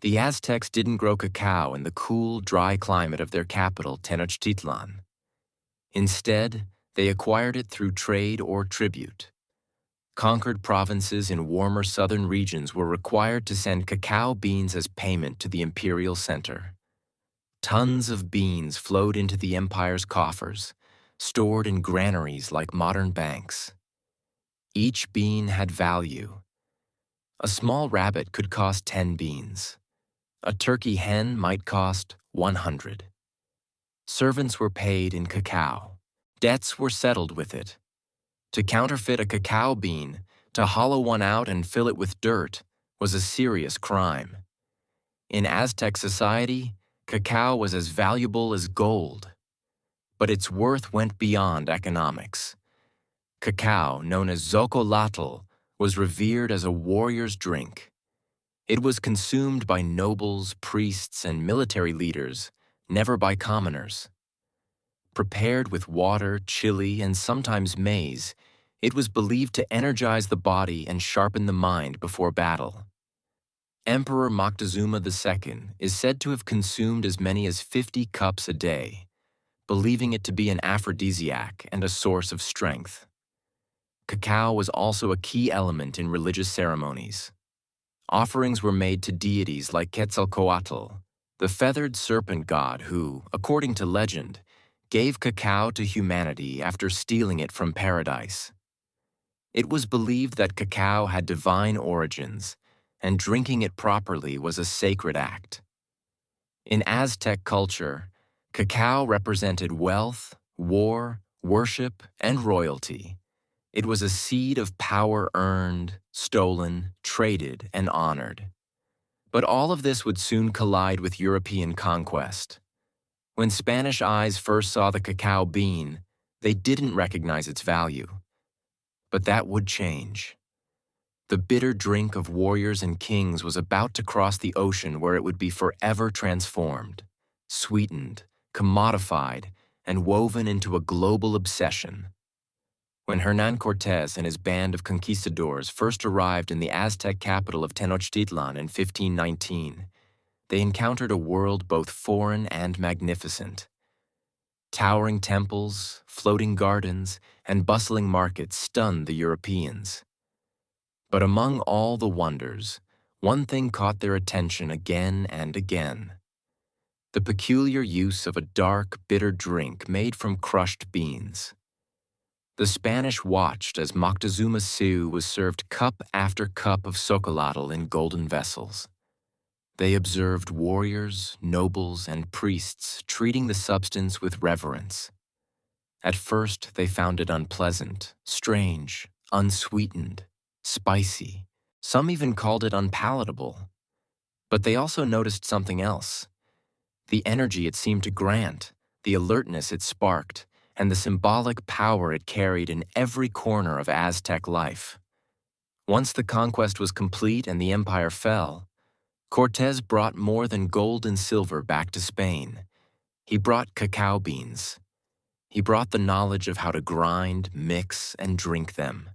[SPEAKER 1] The Aztecs didn't grow cacao in the cool, dry climate of their capital, Tenochtitlan. Instead, they acquired it through trade or tribute. Conquered provinces in warmer southern regions were required to send cacao beans as payment to the imperial center. Tons of beans flowed into the empire's coffers, stored in granaries like modern banks. Each bean had value. A small rabbit could cost 10 beans. A turkey hen might cost 100. Servants were paid in cacao. Debts were settled with it. To counterfeit a cacao bean, to hollow one out and fill it with dirt, was a serious crime. In Aztec society, cacao was as valuable as gold. But its worth went beyond economics. Cacao, known as xocolotl, was revered as a warrior's drink. It was consumed by nobles, priests, and military leaders, never by commoners. Prepared with water, chili, and sometimes maize, it was believed to energize the body and sharpen the mind before battle. Emperor Moctezuma II is said to have consumed as many as 50 cups a day, believing it to be an aphrodisiac and a source of strength. Cacao was also a key element in religious ceremonies. Offerings were made to deities like Quetzalcoatl, the feathered serpent god who, according to legend, gave cacao to humanity after stealing it from paradise. It was believed that cacao had divine origins, and drinking it properly was a sacred act. In Aztec culture, cacao represented wealth, war, worship, and royalty. It was a seed of power earned, stolen, traded, and honored. But all of this would soon collide with European conquest. When Spanish eyes first saw the cacao bean, they didn't recognize its value. But that would change. The bitter drink of warriors and kings was about to cross the ocean where it would be forever transformed, sweetened, commodified, and woven into a global obsession. When Hernán Cortés and his band of conquistadors first arrived in the Aztec capital of Tenochtitlan in 1519, they encountered a world both foreign and magnificent. Towering temples, floating gardens, and bustling markets stunned the Europeans. But among all the wonders, one thing caught their attention again and again: the peculiar use of a dark, bitter drink made from crushed beans. The Spanish watched as Moctezuma II was served cup after cup of xocolotl in golden vessels. They observed warriors, nobles, and priests treating the substance with reverence. At first, they found it unpleasant, strange, unsweetened, spicy. Some even called it unpalatable. But they also noticed something else: the energy it seemed to grant, the alertness it sparked, and the symbolic power it carried in every corner of Aztec life. Once the conquest was complete and the empire fell, Cortés brought more than gold and silver back to Spain. He brought cacao beans. He brought the knowledge of how to grind, mix, and drink them.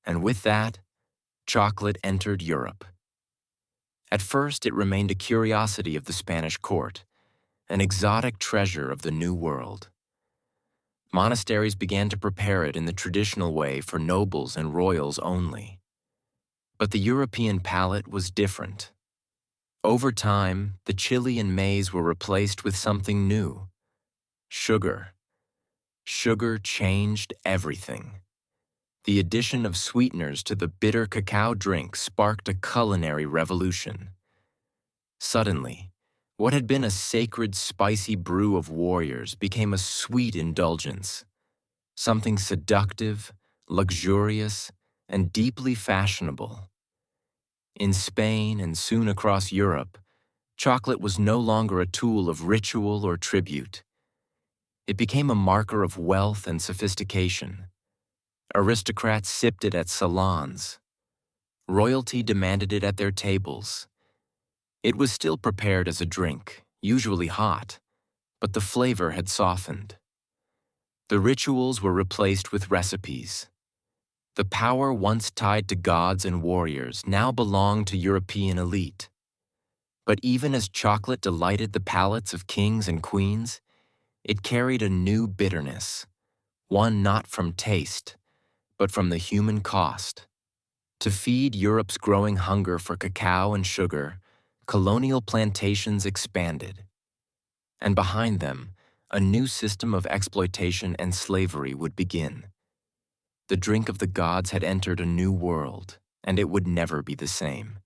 [SPEAKER 1] And with that, chocolate entered Europe. At first, it remained a curiosity of the Spanish court, an exotic treasure of the New World. Monasteries began to prepare it in the traditional way for nobles and royals only. But the European palate was different. Over time, the chili and maize were replaced with something new: sugar. Sugar changed everything. The addition of sweeteners to the bitter cacao drink sparked a culinary revolution. Suddenly, what had been a sacred, spicy brew of warriors became a sweet indulgence, something seductive, luxurious, and deeply fashionable. In Spain and soon across Europe, chocolate was no longer a tool of ritual or tribute. It became a marker of wealth and sophistication. Aristocrats sipped it at salons. Royalty demanded it at their tables. It was still prepared as a drink, usually hot, but the flavor had softened. The rituals were replaced with recipes. The power once tied to gods and warriors now belonged to European elite. But even as chocolate delighted the palates of kings and queens, it carried a new bitterness, one not from taste, but from the human cost. To feed Europe's growing hunger for cacao and sugar, colonial plantations expanded. And behind them, a new system of exploitation and slavery would begin. The drink of the gods had entered a new world, and it would never be the same.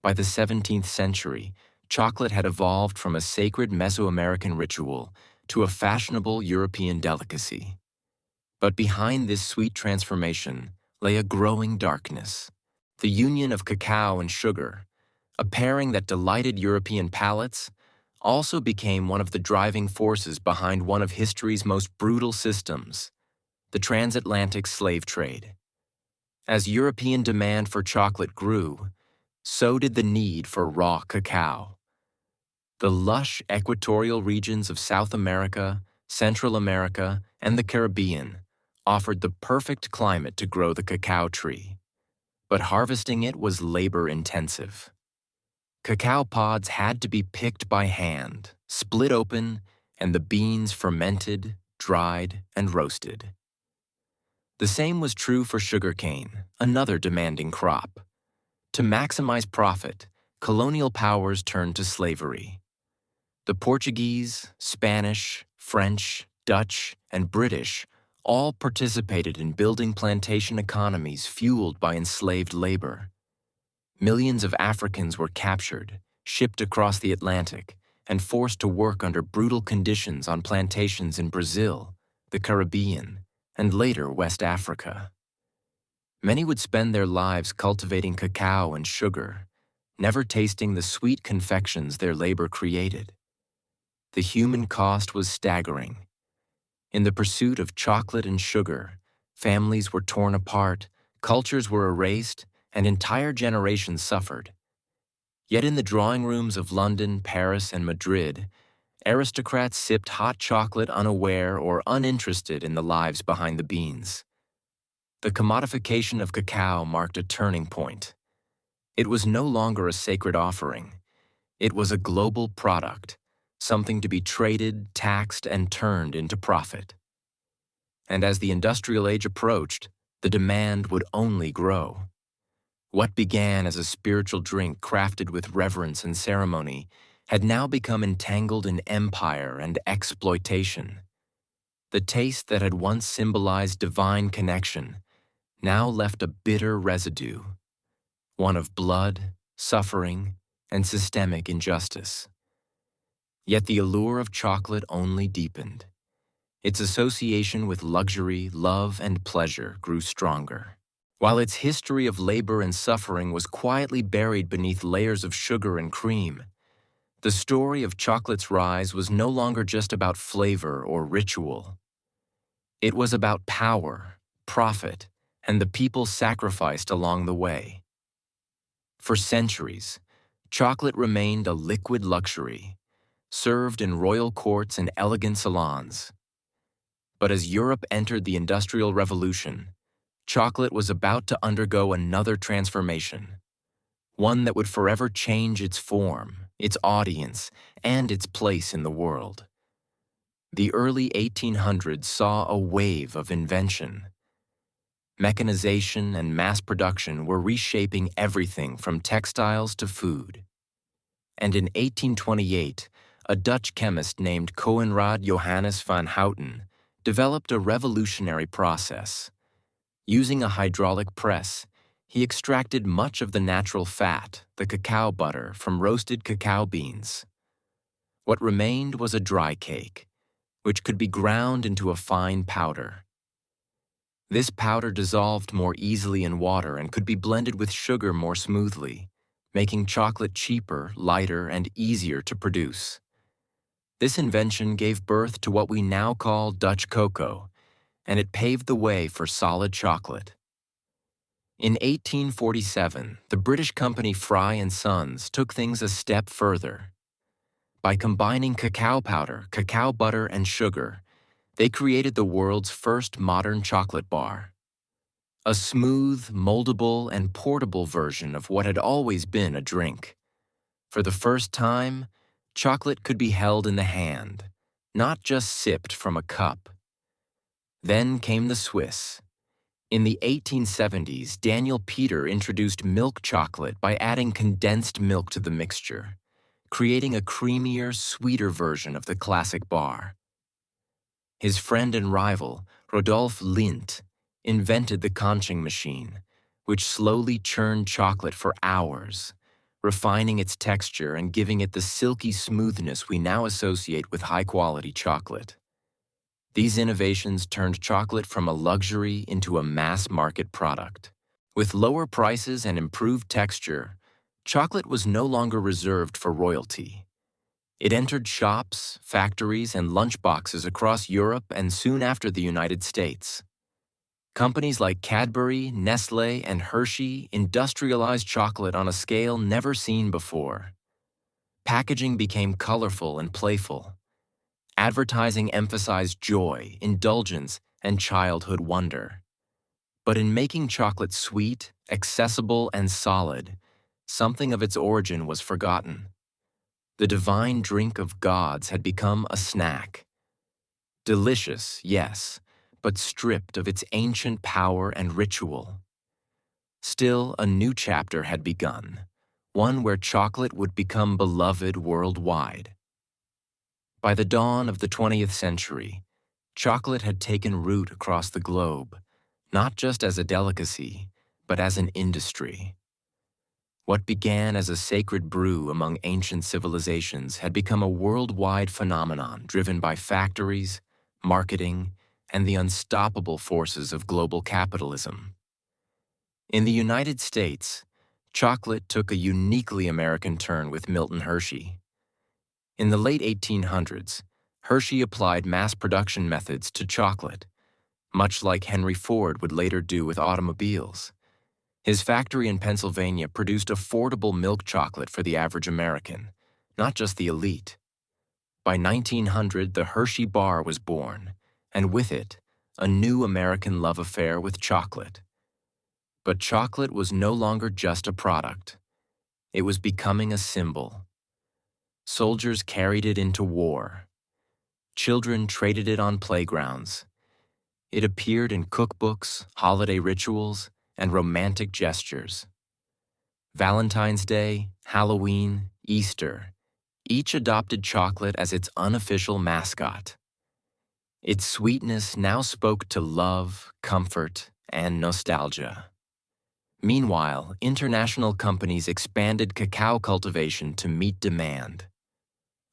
[SPEAKER 1] By the 17th century, chocolate had evolved from a sacred Mesoamerican ritual to a fashionable European delicacy. But behind this sweet transformation lay a growing darkness. The union of cacao and sugar, a pairing that delighted European palates, also became one of the driving forces behind one of history's most brutal systems, the transatlantic slave trade. As European demand for chocolate grew, so did the need for raw cacao. The lush equatorial regions of South America, Central America, and the Caribbean offered the perfect climate to grow the cacao tree. But harvesting it was labor-intensive. Cacao pods had to be picked by hand, split open, and the beans fermented, dried, and roasted. The same was true for sugarcane, another demanding crop. To maximize profit, colonial powers turned to slavery. The Portuguese, Spanish, French, Dutch, and British all participated in building plantation economies fueled by enslaved labor. Millions of Africans were captured, shipped across the Atlantic, and forced to work under brutal conditions on plantations in Brazil, the Caribbean, and later West Africa. Many would spend their lives cultivating cacao and sugar, never tasting the sweet confections their labor created. The human cost was staggering. In the pursuit of chocolate and sugar, families were torn apart, cultures were erased, and entire generations suffered. Yet in the drawing rooms of London, Paris, and Madrid, aristocrats sipped hot chocolate unaware or uninterested in the lives behind the beans. The commodification of cacao marked a turning point. It was no longer a sacred offering. It was a global product, something to be traded, taxed, and turned into profit. And as the industrial age approached, the demand would only grow. What began as a spiritual drink crafted with reverence and ceremony had now become entangled in empire and exploitation. The taste that had once symbolized divine connection now left a bitter residue, one of blood, suffering, and systemic injustice. Yet the allure of chocolate only deepened. Its association with luxury, love, and pleasure grew stronger. While its history of labor and suffering was quietly buried beneath layers of sugar and cream, the story of chocolate's rise was no longer just about flavor or ritual. It was about power, profit, and the people sacrificed along the way. For centuries, chocolate remained a liquid luxury, served in royal courts and elegant salons. But as Europe entered the Industrial Revolution, chocolate was about to undergo another transformation, one that would forever change its form, its audience, and its place in the world. The early 1800s saw a wave of invention. Mechanization and mass production were reshaping everything from textiles to food. And in 1828, a Dutch chemist named Coenraad Johannes van Houten developed a revolutionary process. Using a hydraulic press, He extracted much of the natural fat, the cacao butter, from roasted cacao beans. What remained was a dry cake, which could be ground into a fine powder. This powder dissolved more easily in water and could be blended with sugar more smoothly, making chocolate cheaper, lighter, and easier to produce. This invention gave birth to what we now call Dutch cocoa, and it paved the way for solid chocolate. In 1847, the British company Fry and Sons took things a step further. By combining cacao powder, cacao butter, and sugar, they created the world's first modern chocolate bar. A smooth, moldable, and portable version of what had always been a drink. For the first time, chocolate could be held in the hand, not just sipped from a cup. Then came the Swiss. In the 1870s, Daniel Peter introduced milk chocolate by adding condensed milk to the mixture, creating a creamier, sweeter version of the classic bar. His friend and rival, Rodolphe Lindt, invented the conching machine, which slowly churned chocolate for hours, refining its texture and giving it the silky smoothness we now associate with high-quality chocolate. These innovations turned chocolate from a luxury into a mass-market product. With lower prices and improved texture, chocolate was no longer reserved for royalty. It entered shops, factories, and lunchboxes across Europe and soon after the United States. Companies like Cadbury, Nestle, and Hershey industrialized chocolate on a scale never seen before. Packaging became colorful and playful. Advertising emphasized joy, indulgence, and childhood wonder. But in making chocolate sweet, accessible, and solid, something of its origin was forgotten. The divine drink of gods had become a snack. Delicious, yes, but stripped of its ancient power and ritual. Still, a new chapter had begun, one where chocolate would become beloved worldwide. By the dawn of the 20th century, chocolate had taken root across the globe, not just as a delicacy, but as an industry. What began as a sacred brew among ancient civilizations had become a worldwide phenomenon driven by factories, marketing, and the unstoppable forces of global capitalism. In the United States, chocolate took a uniquely American turn with Milton Hershey. In the late 1800s, Hershey applied mass production methods to chocolate, much like Henry Ford would later do with automobiles. His factory in Pennsylvania produced affordable milk chocolate for the average American, not just the elite. By 1900, the Hershey bar was born, and with it, a new American love affair with chocolate. But chocolate was no longer just a product. It was becoming a symbol. Soldiers carried it into war. Children traded it on playgrounds. It appeared in cookbooks, holiday rituals, and romantic gestures. Valentine's Day, Halloween, Easter, each adopted chocolate as its unofficial mascot. Its sweetness now spoke to love, comfort, and nostalgia. Meanwhile, international companies expanded cacao cultivation to meet demand.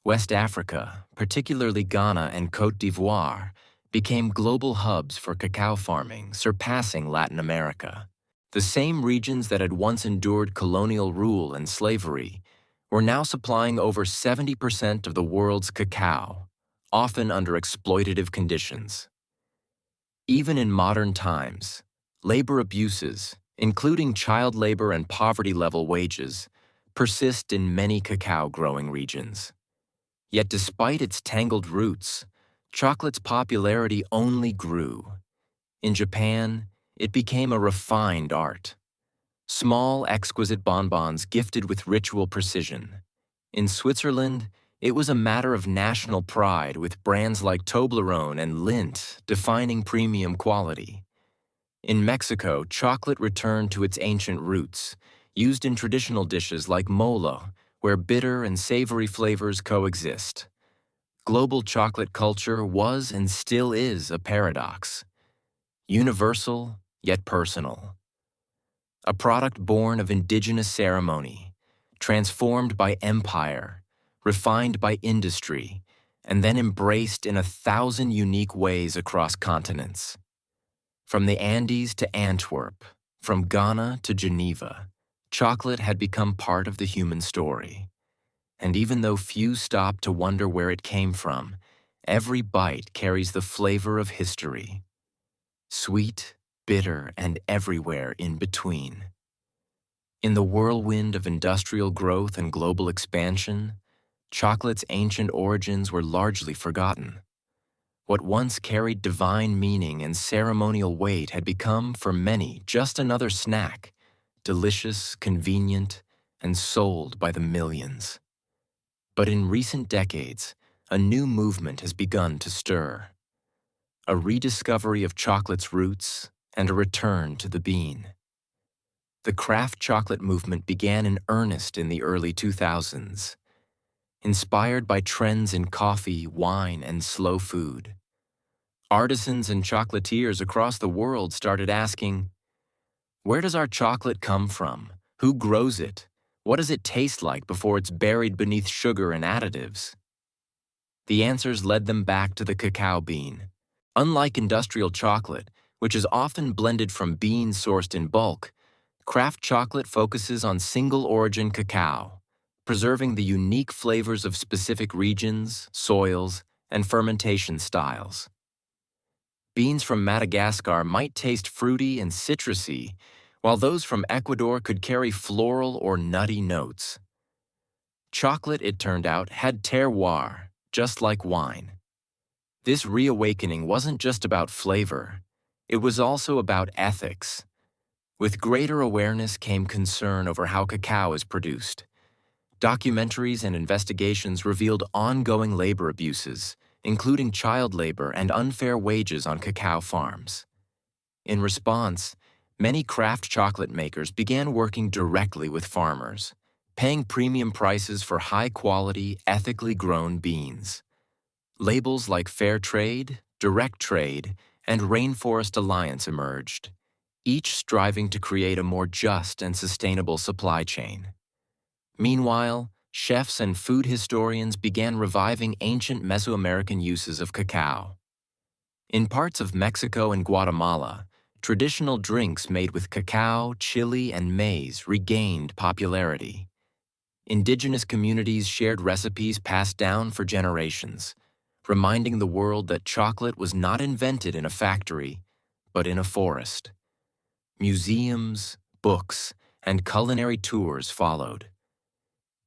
[SPEAKER 1] West Africa, particularly Ghana and Côte d'Ivoire, became global hubs for cacao farming, surpassing Latin America. The same regions that had once endured colonial rule and slavery were now supplying over 70% of the world's cacao, often under exploitative conditions. Even in modern times, labor abuses, including child labor and poverty-level wages, persist in many cacao-growing regions. Yet despite its tangled roots, chocolate's popularity only grew. In Japan, it became a refined art. Small, exquisite bonbons gifted with ritual precision. In Switzerland, it was a matter of national pride with brands like Toblerone and Lindt defining premium quality. In Mexico, chocolate returned to its ancient roots, used in traditional dishes like molo, where bitter and savory flavors coexist. Global chocolate culture was and still is a paradox. Universal, yet personal. a product born of indigenous ceremony, transformed by empire, refined by industry, and then embraced in 1,000 unique ways across continents. From the Andes to Antwerp, from Ghana to Geneva, chocolate had become part of the human story. And even though few stop to wonder where it came from, every bite carries the flavor of history. Sweet, bitter, and everywhere in between. In the whirlwind of industrial growth and global expansion, chocolate's ancient origins were largely forgotten. What once carried divine meaning and ceremonial weight had become, for many, just another snack, delicious, convenient, and sold by the millions. But in recent decades, a new movement has begun to stir. A rediscovery of chocolate's roots and a return to the bean. The craft chocolate movement began in earnest in the early 2000s, inspired by trends in coffee, wine, and slow food. Artisans and chocolatiers across the world started asking, where does our chocolate come from? Who grows it? What does it taste like before it's buried beneath sugar and additives? The answers led them back to the cacao bean. Unlike industrial chocolate, which is often blended from beans sourced in bulk, craft chocolate focuses on single-origin cacao, preserving the unique flavors of specific regions, soils, and fermentation styles. Beans from Madagascar might taste fruity and citrusy, while those from Ecuador could carry floral or nutty notes. Chocolate, it turned out, had terroir, just like wine. This reawakening wasn't just about flavor, it was also about ethics. With greater awareness came concern over how cacao is produced. Documentaries and investigations revealed ongoing labor abuses, including child labor and unfair wages on cacao farms. In response, many craft chocolate makers began working directly with farmers, paying premium prices for high-quality, ethically grown beans. Labels like Fair Trade, Direct Trade, and Rainforest Alliance emerged, each striving to create a more just and sustainable supply chain. Meanwhile, chefs and food historians began reviving ancient Mesoamerican uses of cacao. In parts of Mexico and Guatemala, traditional drinks made with cacao, chili, and maize regained popularity. Indigenous communities shared recipes passed down for generations, reminding the world that chocolate was not invented in a factory, but in a forest. Museums, books, and culinary tours followed.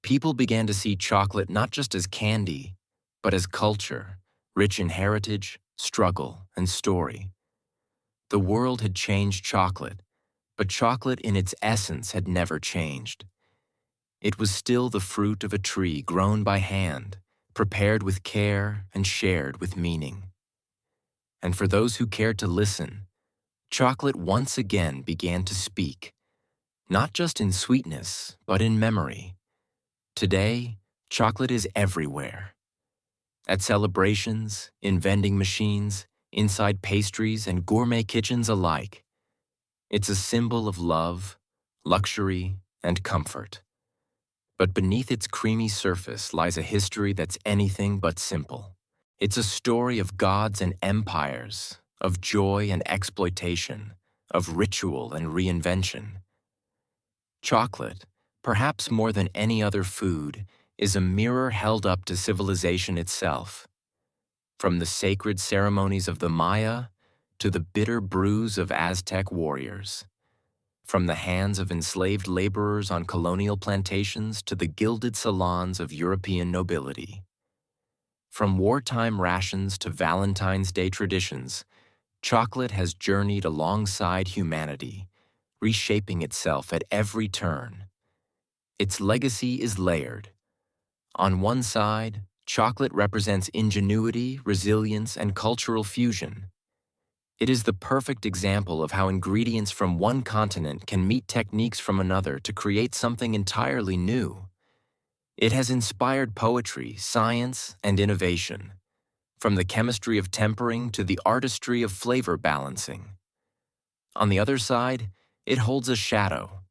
[SPEAKER 1] People began to see chocolate not just as candy, but as culture, rich in heritage, struggle, and story. The world had changed chocolate, but chocolate in its essence had never changed. It was still the fruit of a tree grown by hand, prepared with care and shared with meaning. And for those who cared to listen, chocolate once again began to speak, not just in sweetness, but in memory. Today, chocolate is everywhere. At celebrations, in vending machines, inside pastries and gourmet kitchens alike. It's a symbol of love, luxury, and comfort. But beneath its creamy surface lies a history that's anything but simple. It's a story of gods and empires, of joy and exploitation, of ritual and reinvention. Chocolate, perhaps more than any other food, is a mirror held up to civilization itself. From the sacred ceremonies of the Maya to the bitter brews of Aztec warriors. From the hands of enslaved laborers on colonial plantations to the gilded salons of European nobility. From wartime rations to Valentine's Day traditions, chocolate has journeyed alongside humanity, reshaping itself at every turn. Its legacy is layered. On one side, chocolate represents ingenuity, resilience, and cultural fusion. It is the perfect example of how ingredients from one continent can meet techniques from another to create something entirely new. It has inspired poetry, science, and innovation, from the chemistry of tempering to the artistry of flavor balancing. On the other side, it holds a shadow.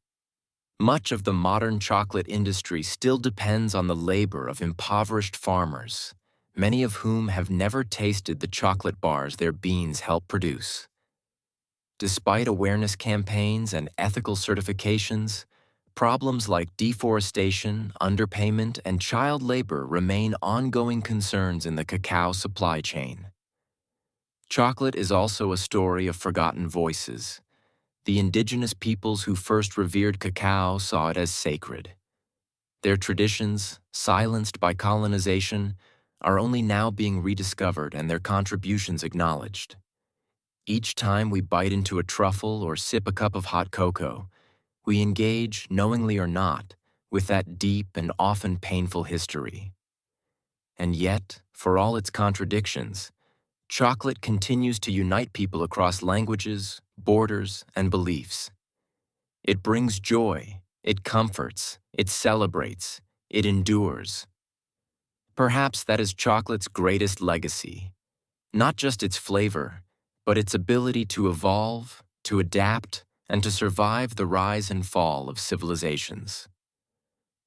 [SPEAKER 1] Much of the modern chocolate industry still depends on the labor of impoverished farmers, many of whom have never tasted the chocolate bars their beans help produce. Despite awareness campaigns and ethical certifications, problems like deforestation, underpayment, and child labor remain ongoing concerns in the cacao supply chain. Chocolate is also a story of forgotten voices. The indigenous peoples who first revered cacao saw it as sacred. Their traditions, silenced by colonization, are only now being rediscovered and their contributions acknowledged. Each time we bite into a truffle or sip a cup of hot cocoa, we engage, knowingly or not, with that deep and often painful history. And yet, for all its contradictions, chocolate continues to unite people across languages, borders, and beliefs. It brings joy, it comforts, it celebrates, it endures. Perhaps that is chocolate's greatest legacy, not just its flavor, but its ability to evolve, to adapt, and to survive the rise and fall of civilizations.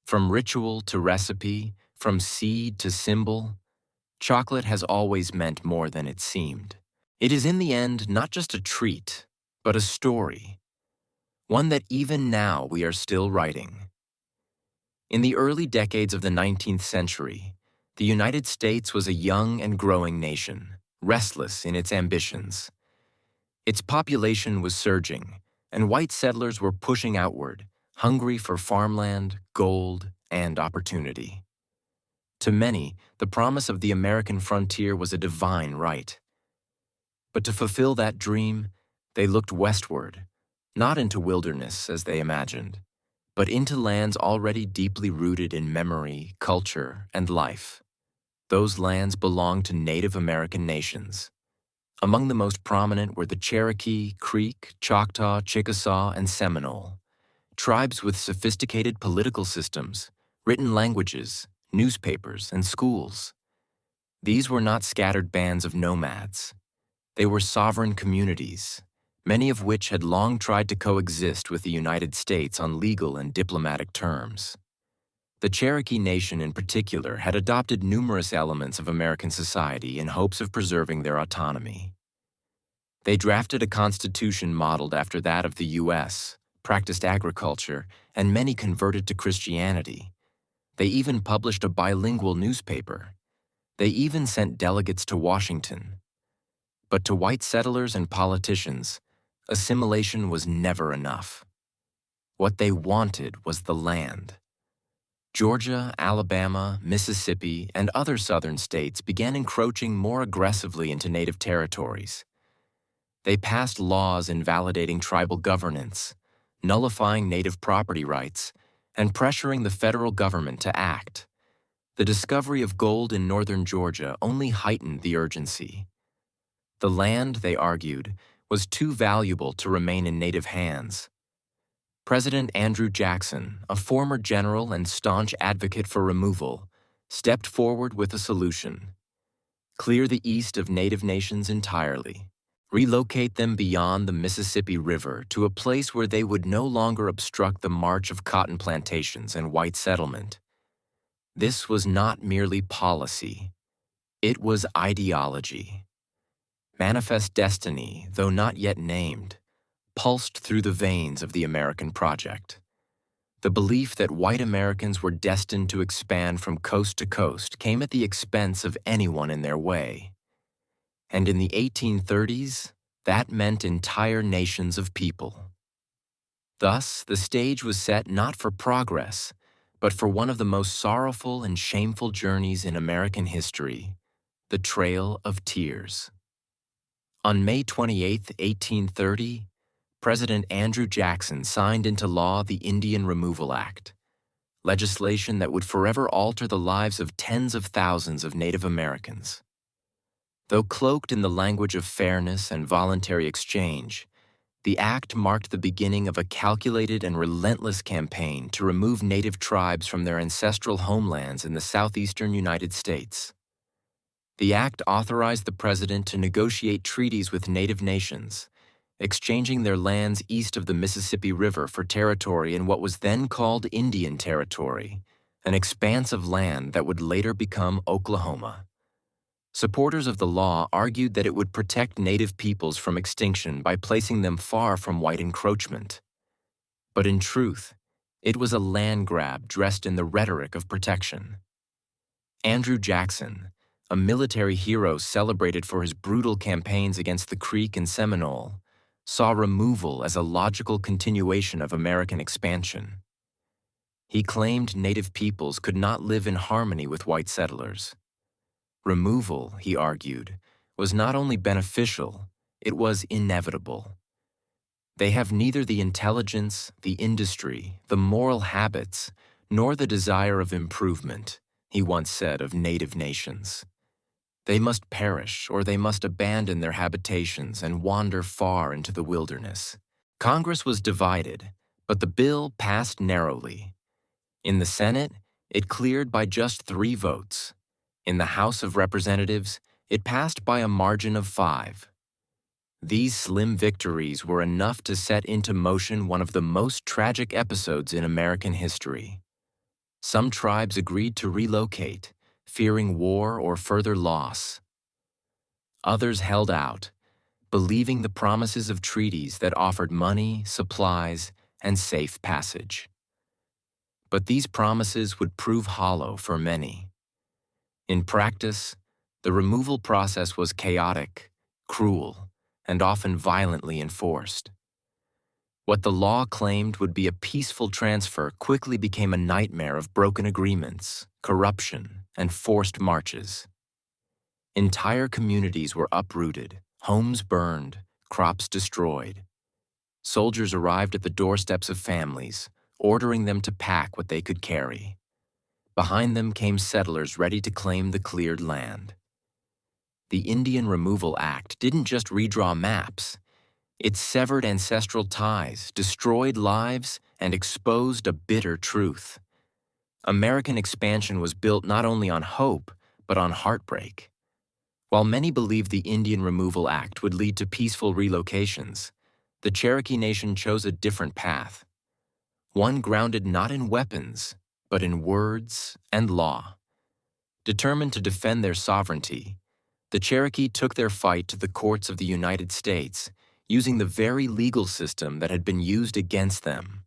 [SPEAKER 1] From ritual to recipe, from seed to symbol, chocolate has always meant more than it seemed. It is in the end not just a treat, but a story, one that even now we are still writing. In the early decades of the 19th century, the United States was a young and growing nation, restless in its ambitions. Its population was surging, and white settlers were pushing outward, hungry for farmland, gold, and opportunity. To many, the promise of the American frontier was a divine right. But to fulfill that dream, they looked westward, not into wilderness as they imagined, but into lands already deeply rooted in memory, culture, and life. Those lands belonged to Native American nations. Among the most prominent were the Cherokee, Creek, Choctaw, Chickasaw, and Seminole, tribes with sophisticated political systems, written languages, newspapers, and schools. These were not scattered bands of nomads. They were sovereign communities, many of which had long tried to coexist with the United States on legal and diplomatic terms. The Cherokee Nation in particular had adopted numerous elements of American society in hopes of preserving their autonomy. They drafted a constitution modeled after that of the U.S., practiced agriculture, and many converted to Christianity. They even published a bilingual newspaper. They even sent delegates to Washington. But to white settlers and politicians, assimilation was never enough. What they wanted was the land. Georgia, Alabama, Mississippi, and other southern states began encroaching more aggressively into native territories. They passed laws invalidating tribal governance, nullifying native property rights, and pressuring the federal government to act. The discovery of gold in northern Georgia only heightened the urgency. The land, they argued, was too valuable to remain in native hands. President Andrew Jackson, a former general and staunch advocate for removal, stepped forward with a solution. Clear the east of native nations entirely. Relocate them beyond the Mississippi River to a place where they would no longer obstruct the march of cotton plantations and white settlement. This was not merely policy. It was ideology. Manifest destiny, though not yet named, pulsed through the veins of the American project. The belief that white Americans were destined to expand from coast to coast came at the expense of anyone in their way. And in the 1830s, that meant entire nations of people. Thus, the stage was set not for progress, but for one of the most sorrowful and shameful journeys in American history, the Trail of Tears. On May 28, 1830, President Andrew Jackson signed into law the Indian Removal Act, legislation that would forever alter the lives of tens of thousands of Native Americans. Though cloaked in the language of fairness and voluntary exchange, the act marked the beginning of a calculated and relentless campaign to remove Native tribes from their ancestral homelands in the southeastern United States. The act authorized the president to negotiate treaties with Native nations, exchanging their lands east of the Mississippi River for territory in what was then called Indian Territory, an expanse of land that would later become Oklahoma. Supporters of the law argued that it would protect native peoples from extinction by placing them far from white encroachment. But in truth, it was a land grab dressed in the rhetoric of protection. Andrew Jackson, a military hero celebrated for his brutal campaigns against the Creek and Seminole, saw removal as a logical continuation of American expansion. He claimed native peoples could not live in harmony with white settlers. Removal, he argued, was not only beneficial, it was inevitable. They have neither the intelligence, the industry, the moral habits, nor the desire of improvement, he once said of native nations. They must perish, or they must abandon their habitations and wander far into the wilderness. Congress was divided, but the bill passed narrowly. In the Senate, it cleared by just 3 votes. In the House of Representatives, it passed by a margin of 5. These slim victories were enough to set into motion one of the most tragic episodes in American history. Some tribes agreed to relocate, fearing war or further loss. Others held out, believing the promises of treaties that offered money, supplies, and safe passage. But these promises would prove hollow for many. In practice, the removal process was chaotic, cruel, and often violently enforced. What the law claimed would be a peaceful transfer quickly became a nightmare of broken agreements, corruption, and forced marches. Entire communities were uprooted, homes burned, crops destroyed. Soldiers arrived at the doorsteps of families, ordering them to pack what they could carry. Behind them came settlers ready to claim the cleared land. The Indian Removal Act didn't just redraw maps. It severed ancestral ties, destroyed lives, and exposed a bitter truth. American expansion was built not only on hope, but on heartbreak. While many believed the Indian Removal Act would lead to peaceful relocations, the Cherokee Nation chose a different path. One grounded not in weapons, but in words and law. Determined to defend their sovereignty, the Cherokee took their fight to the courts of the United States, using the very legal system that had been used against them.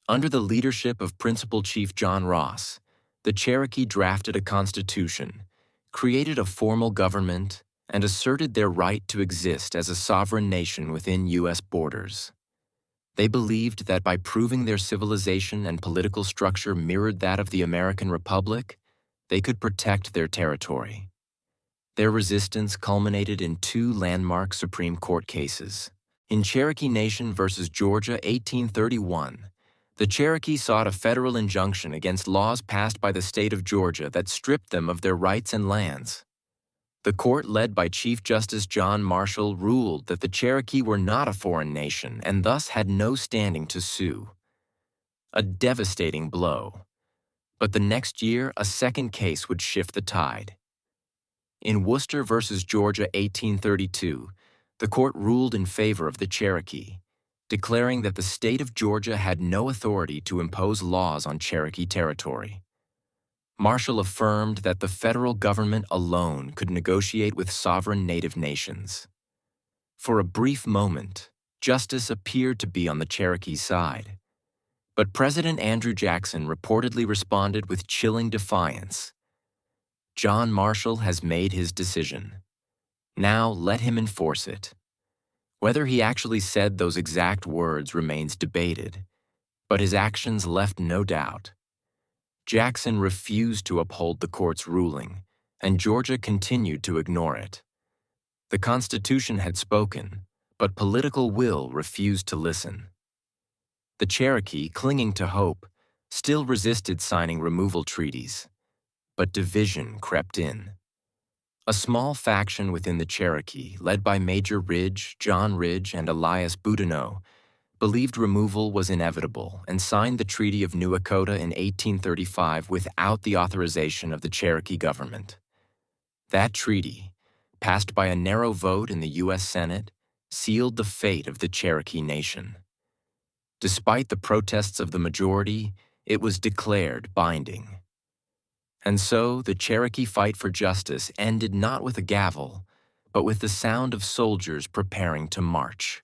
[SPEAKER 1] Under the leadership of Principal Chief John Ross, the Cherokee drafted a constitution, created a formal government, and asserted their right to exist as a sovereign nation within U.S. borders. They believed that by proving their civilization and political structure mirrored that of the American Republic, they could protect their territory. Their resistance culminated in 2 landmark Supreme Court cases. In Cherokee Nation v. Georgia, 1831, the Cherokee sought a federal injunction against laws passed by the state of Georgia that stripped them of their rights and lands. The court, led by Chief Justice John Marshall, ruled that the Cherokee were not a foreign nation and thus had no standing to sue. A devastating blow. But the next year, a second case would shift the tide. In Worcester v. Georgia, 1832, the court ruled in favor of the Cherokee, declaring that the state of Georgia had no authority to impose laws on Cherokee territory. Marshall affirmed that the federal government alone could negotiate with sovereign native nations. For a brief moment, justice appeared to be on the Cherokee's side. But President Andrew Jackson reportedly responded with chilling defiance. John Marshall has made his decision. Now let him enforce it. Whether he actually said those exact words remains debated, but his actions left no doubt. Jackson refused to uphold the court's ruling, and Georgia continued to ignore it. The Constitution had spoken, but political will refused to listen. The Cherokee, clinging to hope, still resisted signing removal treaties, but division crept in. A small faction within the Cherokee, led by Major Ridge, John Ridge, and Elias Boudinot, believed removal was inevitable and signed the Treaty of New Echota in 1835 without the authorization of the Cherokee government. That treaty, passed by a narrow vote in the U.S. Senate, sealed the fate of the Cherokee Nation. Despite the protests of the majority, it was declared binding. And so, the Cherokee fight for justice ended not with a gavel, but with the sound of soldiers preparing to march.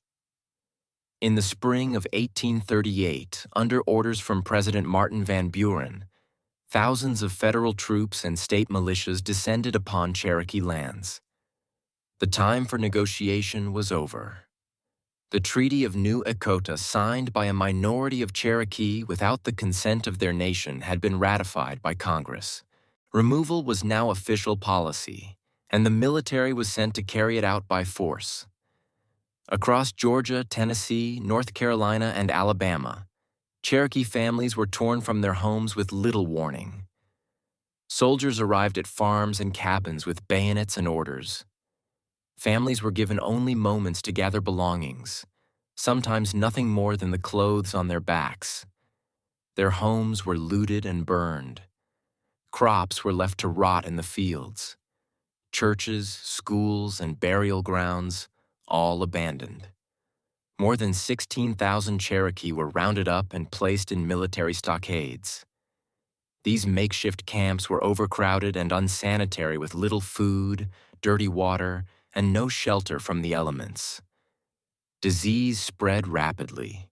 [SPEAKER 1] In the spring of 1838, under orders from President Martin Van Buren, thousands of federal troops and state militias descended upon Cherokee lands. The time for negotiation was over. The Treaty of New Echota, signed by a minority of Cherokee without the consent of their nation, had been ratified by Congress. Removal was now official policy, and the military was sent to carry it out by force. Across Georgia, Tennessee, North Carolina, and Alabama, Cherokee families were torn from their homes with little warning. Soldiers arrived at farms and cabins with bayonets and orders. Families were given only moments to gather belongings, sometimes nothing more than the clothes on their backs. Their homes were looted and burned. Crops were left to rot in the fields. Churches, schools, and burial grounds, all abandoned. More than 16,000 Cherokee were rounded up and placed in military stockades. These makeshift camps were overcrowded and unsanitary, with little food, dirty water, and no shelter from the elements. Disease spread rapidly.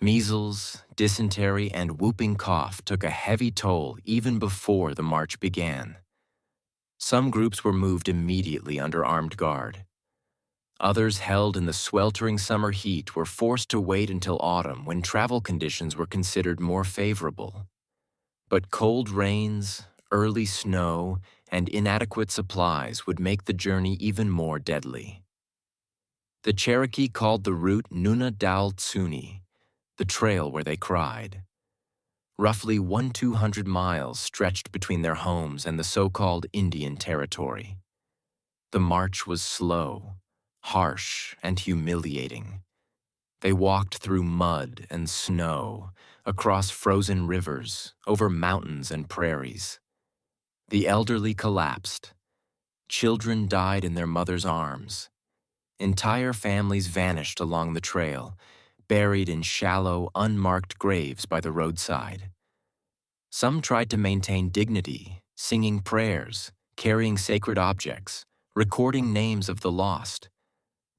[SPEAKER 1] Measles, dysentery, and whooping cough took a heavy toll even before the march began. Some groups were moved immediately under armed guard. Others, held in the sweltering summer heat, were forced to wait until autumn, when travel conditions were considered more favorable. But cold rains, early snow, and inadequate supplies would make the journey even more deadly. The Cherokee called the route Nuna Dal Tsuni, the trail where they cried. Roughly 200 miles stretched between their homes and the so-called Indian Territory. The march was slow, harsh, and humiliating. They walked through mud and snow, across frozen rivers, over mountains and prairies. The elderly collapsed. Children died in their mother's arms. Entire families vanished along the trail, buried in shallow, unmarked graves by the roadside. Some tried to maintain dignity, singing prayers, carrying sacred objects, recording names of the lost.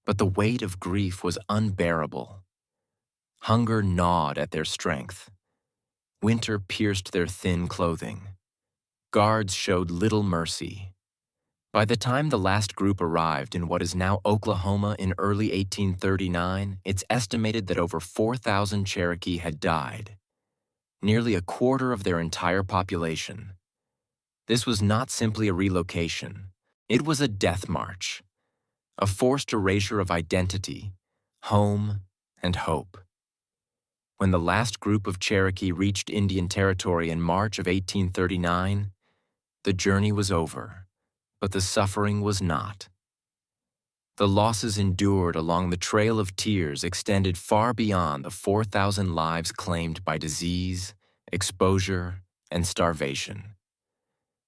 [SPEAKER 1] But the weight of grief was unbearable. Hunger gnawed at their strength. Winter pierced their thin clothing. Guards showed little mercy. By the time the last group arrived in what is now Oklahoma in early 1839, it's estimated that over 4,000 Cherokee had died, nearly a quarter of their entire population. This was not simply a relocation. It was a death march, a forced erasure of identity, home, and hope. When the last group of Cherokee reached Indian Territory in March of 1839, the journey was over. But the suffering was not. The losses endured along the Trail of Tears extended far beyond the 4,000 lives claimed by disease, exposure, and starvation.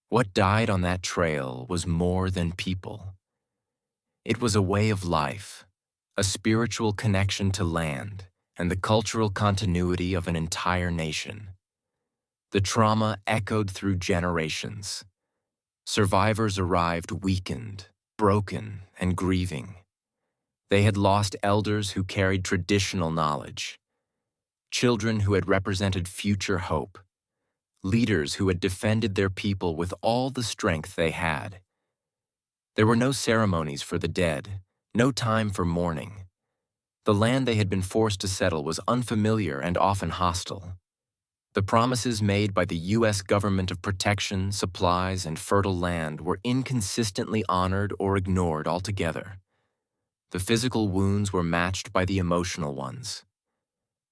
[SPEAKER 1] What died on that trail was more than people. It was a way of life, a spiritual connection to land, and the cultural continuity of an entire nation. The trauma echoed through generations. Survivors arrived weakened, broken, and grieving. They had lost elders who carried traditional knowledge, children who had represented future hope, leaders who had defended their people with all the strength they had. There were no ceremonies for the dead, no time for mourning. The land they had been forced to settle was unfamiliar and often hostile. The promises made by the U.S. government of protection, supplies, and fertile land were inconsistently honored or ignored altogether. The physical wounds were matched by the emotional ones.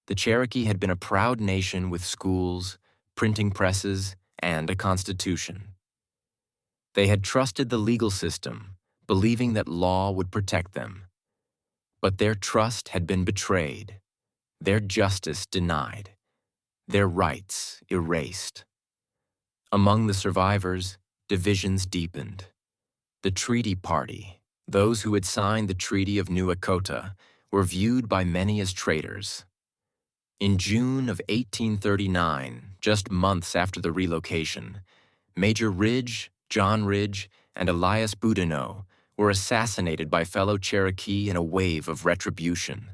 [SPEAKER 1] The Cherokee had been a proud nation with schools, printing presses, and a constitution. They had trusted the legal system, believing that law would protect them. But their trust had been betrayed, their justice denied, their rights erased. Among the survivors, divisions deepened. The treaty party, Those who had signed the Treaty of New Echota were viewed by many as traitors. In June of 1839, just months after the relocation, Major Ridge, John Ridge, and Elias Boudinot were assassinated by fellow Cherokee in a wave of retribution.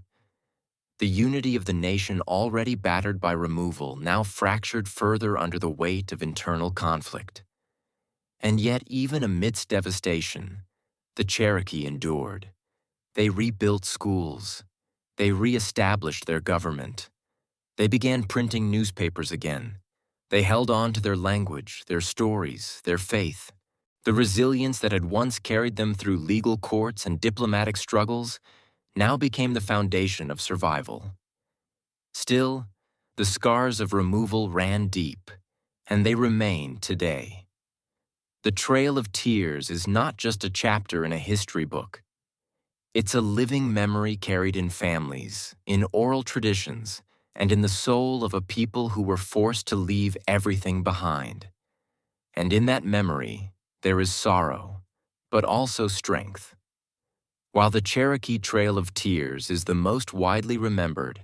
[SPEAKER 1] The unity of the nation, already battered by removal, now fractured further under the weight of internal conflict. And yet, even amidst devastation, the Cherokee endured. They rebuilt schools. They re-established their government. They began printing newspapers again. They held on to their language, their stories, their faith. The resilience that had once carried them through legal courts and diplomatic struggles now became the foundation of survival. Still, the scars of removal ran deep, and they remain today. The Trail of Tears is not just a chapter in a history book. It's a living memory carried in families, in oral traditions, and in the soul of a people who were forced to leave everything behind. And in that memory, there is sorrow, but also strength. While the Cherokee Trail of Tears is the most widely remembered,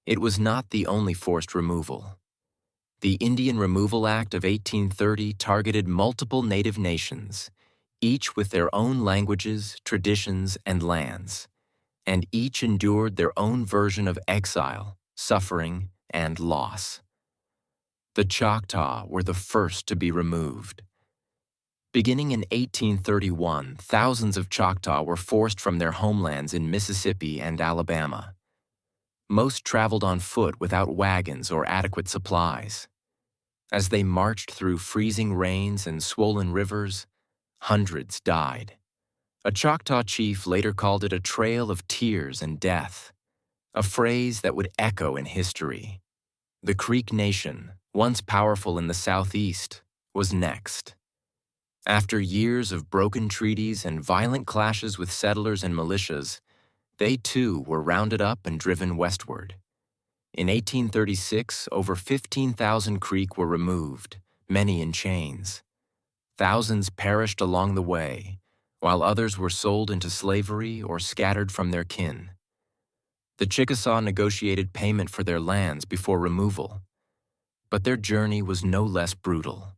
[SPEAKER 1] it was not the only forced removal. The Indian Removal Act of 1830 targeted multiple native nations, each with their own languages, traditions, and lands, and each endured their own version of exile, suffering, and loss. The Choctaw were the first to be removed. Beginning in 1831, thousands of Choctaw were forced from their homelands in Mississippi and Alabama. Most traveled on foot without wagons or adequate supplies. As they marched through freezing rains and swollen rivers, hundreds died. A Choctaw chief later called it a trail of tears and death, a phrase that would echo in history. The Creek Nation, once powerful in the southeast, was next. After years of broken treaties and violent clashes with settlers and militias, they too were rounded up and driven westward. In 1836, over 15,000 Creek were removed, many in chains. Thousands perished along the way, while others were sold into slavery or scattered from their kin. The Chickasaw negotiated payment for their lands before removal, but their journey was no less brutal.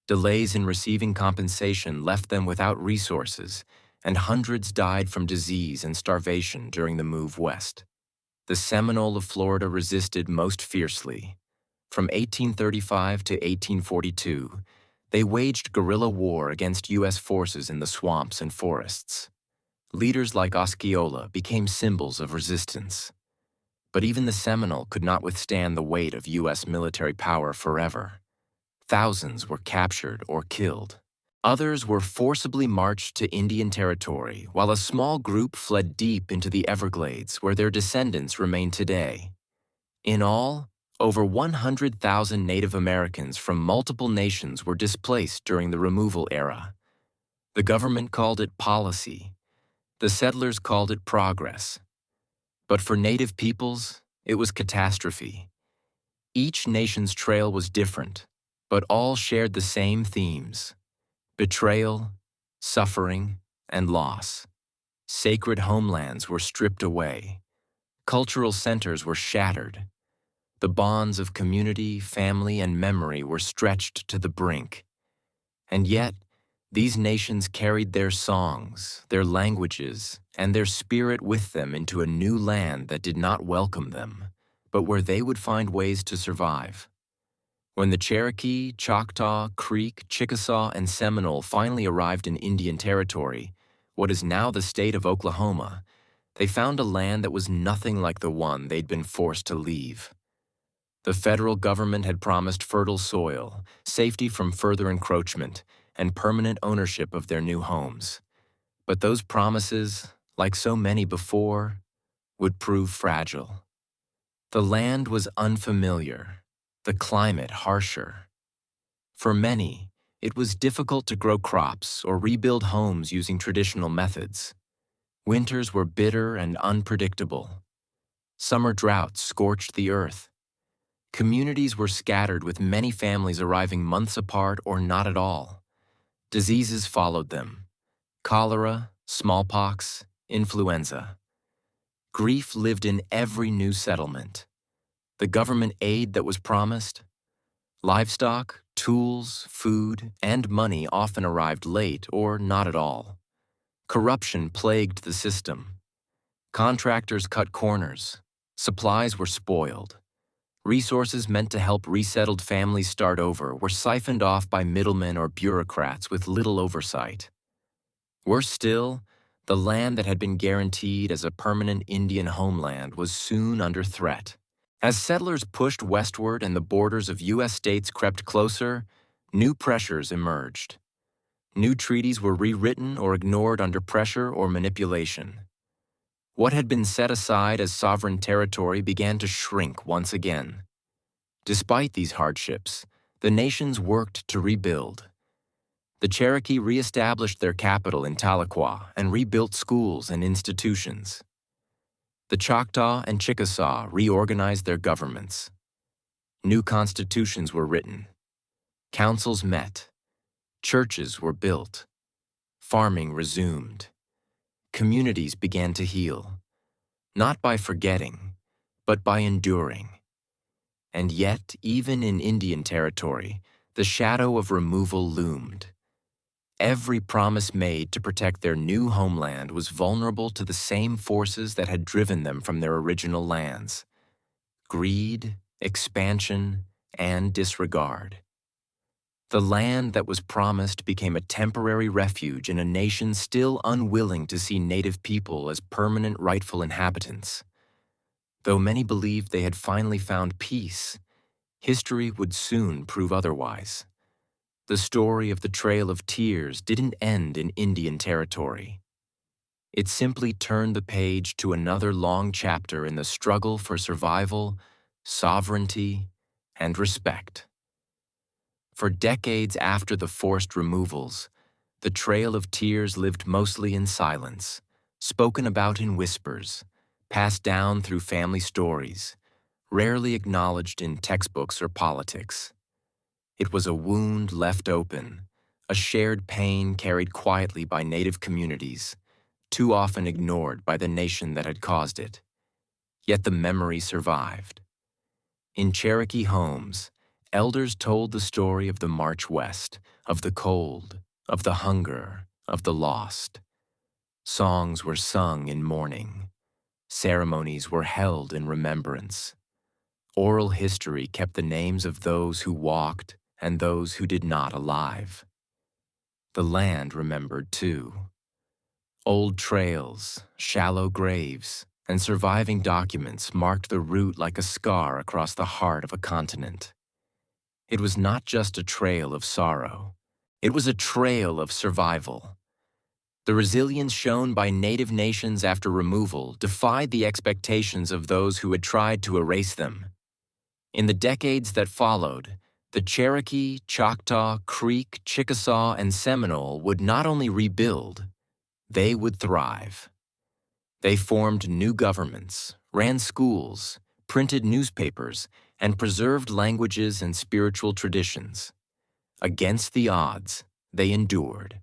[SPEAKER 1] Delays in receiving compensation left them without resources, and hundreds died from disease and starvation during the move west. The Seminole of Florida resisted most fiercely. From 1835 to 1842, they waged guerrilla war against U.S. forces in the swamps and forests. Leaders like Osceola became symbols of resistance. But even the Seminole could not withstand the weight of U.S. military power forever. Thousands were captured or killed. Others were forcibly marched to Indian Territory, while a small group fled deep into the Everglades, where their descendants remain today. In all, over 100,000 Native Americans from multiple nations were displaced during the removal era. The government called it policy. The settlers called it progress. But for Native peoples, it was catastrophe. Each nation's trail was different, but all shared the same themes: betrayal, suffering, and loss. Sacred homelands were stripped away. Cultural centers were shattered. The bonds of community, family, and memory were stretched to the brink. And yet, these nations carried their songs, their languages, and their spirit with them into a new land that did not welcome them, but where they would find ways to survive. When the Cherokee, Choctaw, Creek, Chickasaw, and Seminole finally arrived in Indian Territory, what is now the state of Oklahoma, they found a land that was nothing like the one they'd been forced to leave. The federal government had promised fertile soil, safety from further encroachment, and permanent ownership of their new homes. But those promises, like so many before, would prove fragile. The land was unfamiliar, the climate harsher. For many, it was difficult to grow crops or rebuild homes using traditional methods. Winters were bitter and unpredictable. Summer droughts scorched the earth. Communities were scattered, with many families arriving months apart or not at all. Diseases followed them: cholera, smallpox, influenza. Grief lived in every new settlement. The government aid that was promised, livestock, tools, food, and money often arrived late or not at all. Corruption plagued the system. Contractors cut corners. Supplies were spoiled. Resources meant to help resettled families start over were siphoned off by middlemen or bureaucrats with little oversight. Worse still, the land that had been guaranteed as a permanent Indian homeland was soon under threat. As settlers pushed westward and the borders of U.S. states crept closer, new pressures emerged. New treaties were rewritten or ignored under pressure or manipulation. What had been set aside as sovereign territory began to shrink once again. Despite these hardships, the nations worked to rebuild. The Cherokee re-established their capital in Tahlequah and rebuilt schools and institutions. The Choctaw and Chickasaw reorganized their governments. New constitutions were written. Councils met. Churches were built. Farming resumed. Communities began to heal, not by forgetting, but by enduring. And yet, even in Indian territory, the shadow of removal loomed. Every promise made to protect their new homeland was vulnerable to the same forces that had driven them from their original lands: greed, expansion, and disregard. The land that was promised became a temporary refuge in a nation still unwilling to see native people as permanent rightful inhabitants. Though many believed they had finally found peace, history would soon prove otherwise. The story of the Trail of Tears didn't end in Indian territory. It simply turned the page to another long chapter in the struggle for survival, sovereignty, and respect. For decades after the forced removals, the Trail of Tears lived mostly in silence, spoken about in whispers, passed down through family stories, rarely acknowledged in textbooks or politics. It was a wound left open, a shared pain carried quietly by native communities, too often ignored by the nation that had caused it. Yet the memory survived. In Cherokee homes, elders told the story of the march west, of the cold, of the hunger, of the lost. Songs were sung in mourning. Ceremonies were held in remembrance. Oral history kept the names of those who walked and those who did not alive. The land remembered too. Old trails, shallow graves, and surviving documents marked the route like a scar across the heart of a continent. It was not just a trail of sorrow. It was a trail of survival. The resilience shown by native nations after removal defied the expectations of those who had tried to erase them. In the decades that followed, the Cherokee, Choctaw, Creek, Chickasaw, and Seminole would not only rebuild, they would thrive. They formed new governments, ran schools, printed newspapers, and preserved languages and spiritual traditions. Against the odds, they endured.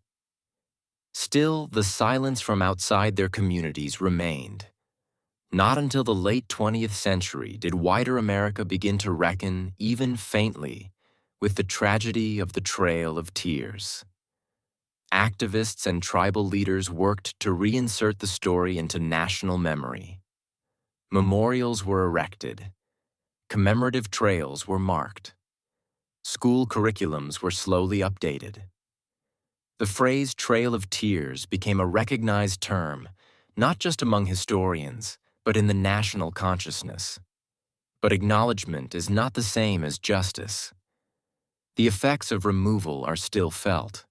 [SPEAKER 1] Still, the silence from outside their communities remained. Not until the late 20th century did wider America begin to reckon, even faintly, with the tragedy of the Trail of Tears. Activists and tribal leaders worked to reinsert the story into national memory. Memorials were erected. Commemorative trails were marked. School curriculums were slowly updated. The phrase Trail of Tears became a recognized term, not just among historians, but in the national consciousness. But acknowledgement is not the same as justice. The effects of removal are still felt.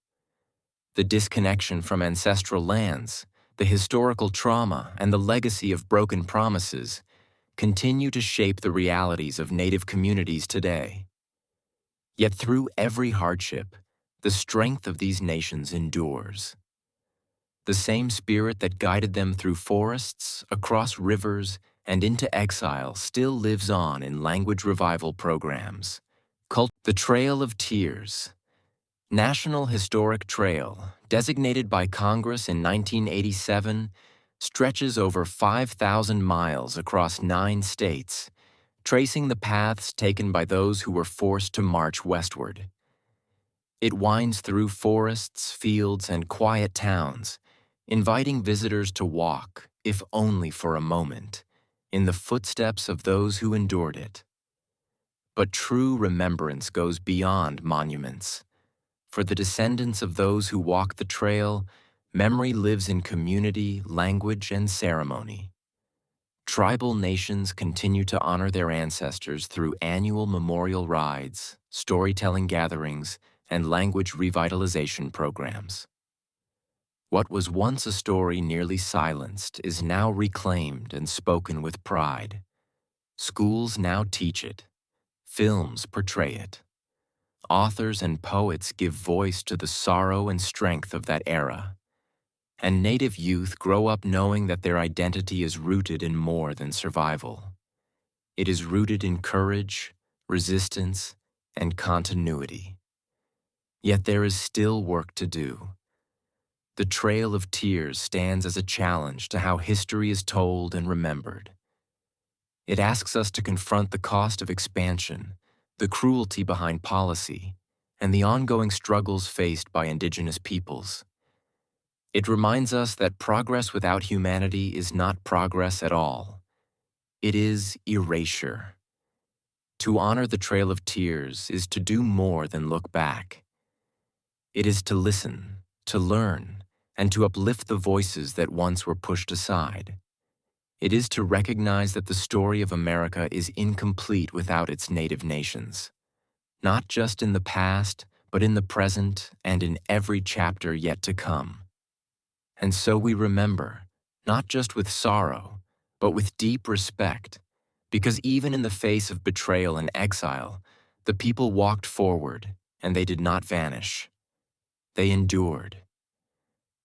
[SPEAKER 1] The disconnection from ancestral lands, the historical trauma, and the legacy of broken promises continue to shape the realities of Native communities today. Yet through every hardship, the strength of these nations endures. The same spirit that guided them through forests, across rivers, and into exile still lives on in language revival programs. The Trail of Tears, National Historic Trail, designated by Congress in 1987, stretches over 5,000 miles across 9 states, tracing the paths taken by those who were forced to march westward. It winds through forests, fields, and quiet towns, inviting visitors to walk, if only for a moment, in the footsteps of those who endured it. But true remembrance goes beyond monuments. For the descendants of those who walk the trail, memory lives in community, language, and ceremony. Tribal nations continue to honor their ancestors through annual memorial rides, storytelling gatherings, and language revitalization programs. What was once a story nearly silenced is now reclaimed and spoken with pride. Schools now teach it. Films portray it. Authors and poets give voice to the sorrow and strength of that era. And Native youth grow up knowing that their identity is rooted in more than survival. It is rooted in courage, resistance, and continuity. Yet there is still work to do. The Trail of Tears stands as a challenge to how history is told and remembered. It asks us to confront the cost of expansion, the cruelty behind policy, and the ongoing struggles faced by indigenous peoples. It reminds us that progress without humanity is not progress at all. It is erasure. To honor the Trail of Tears is to do more than look back. It is to listen, to learn, and to uplift the voices that once were pushed aside. It is to recognize that the story of America is incomplete without its native nations, not just in the past, but in the present and in every chapter yet to come. And so we remember, not just with sorrow, but with deep respect, because even in the face of betrayal and exile, the people walked forward and they did not vanish. They endured.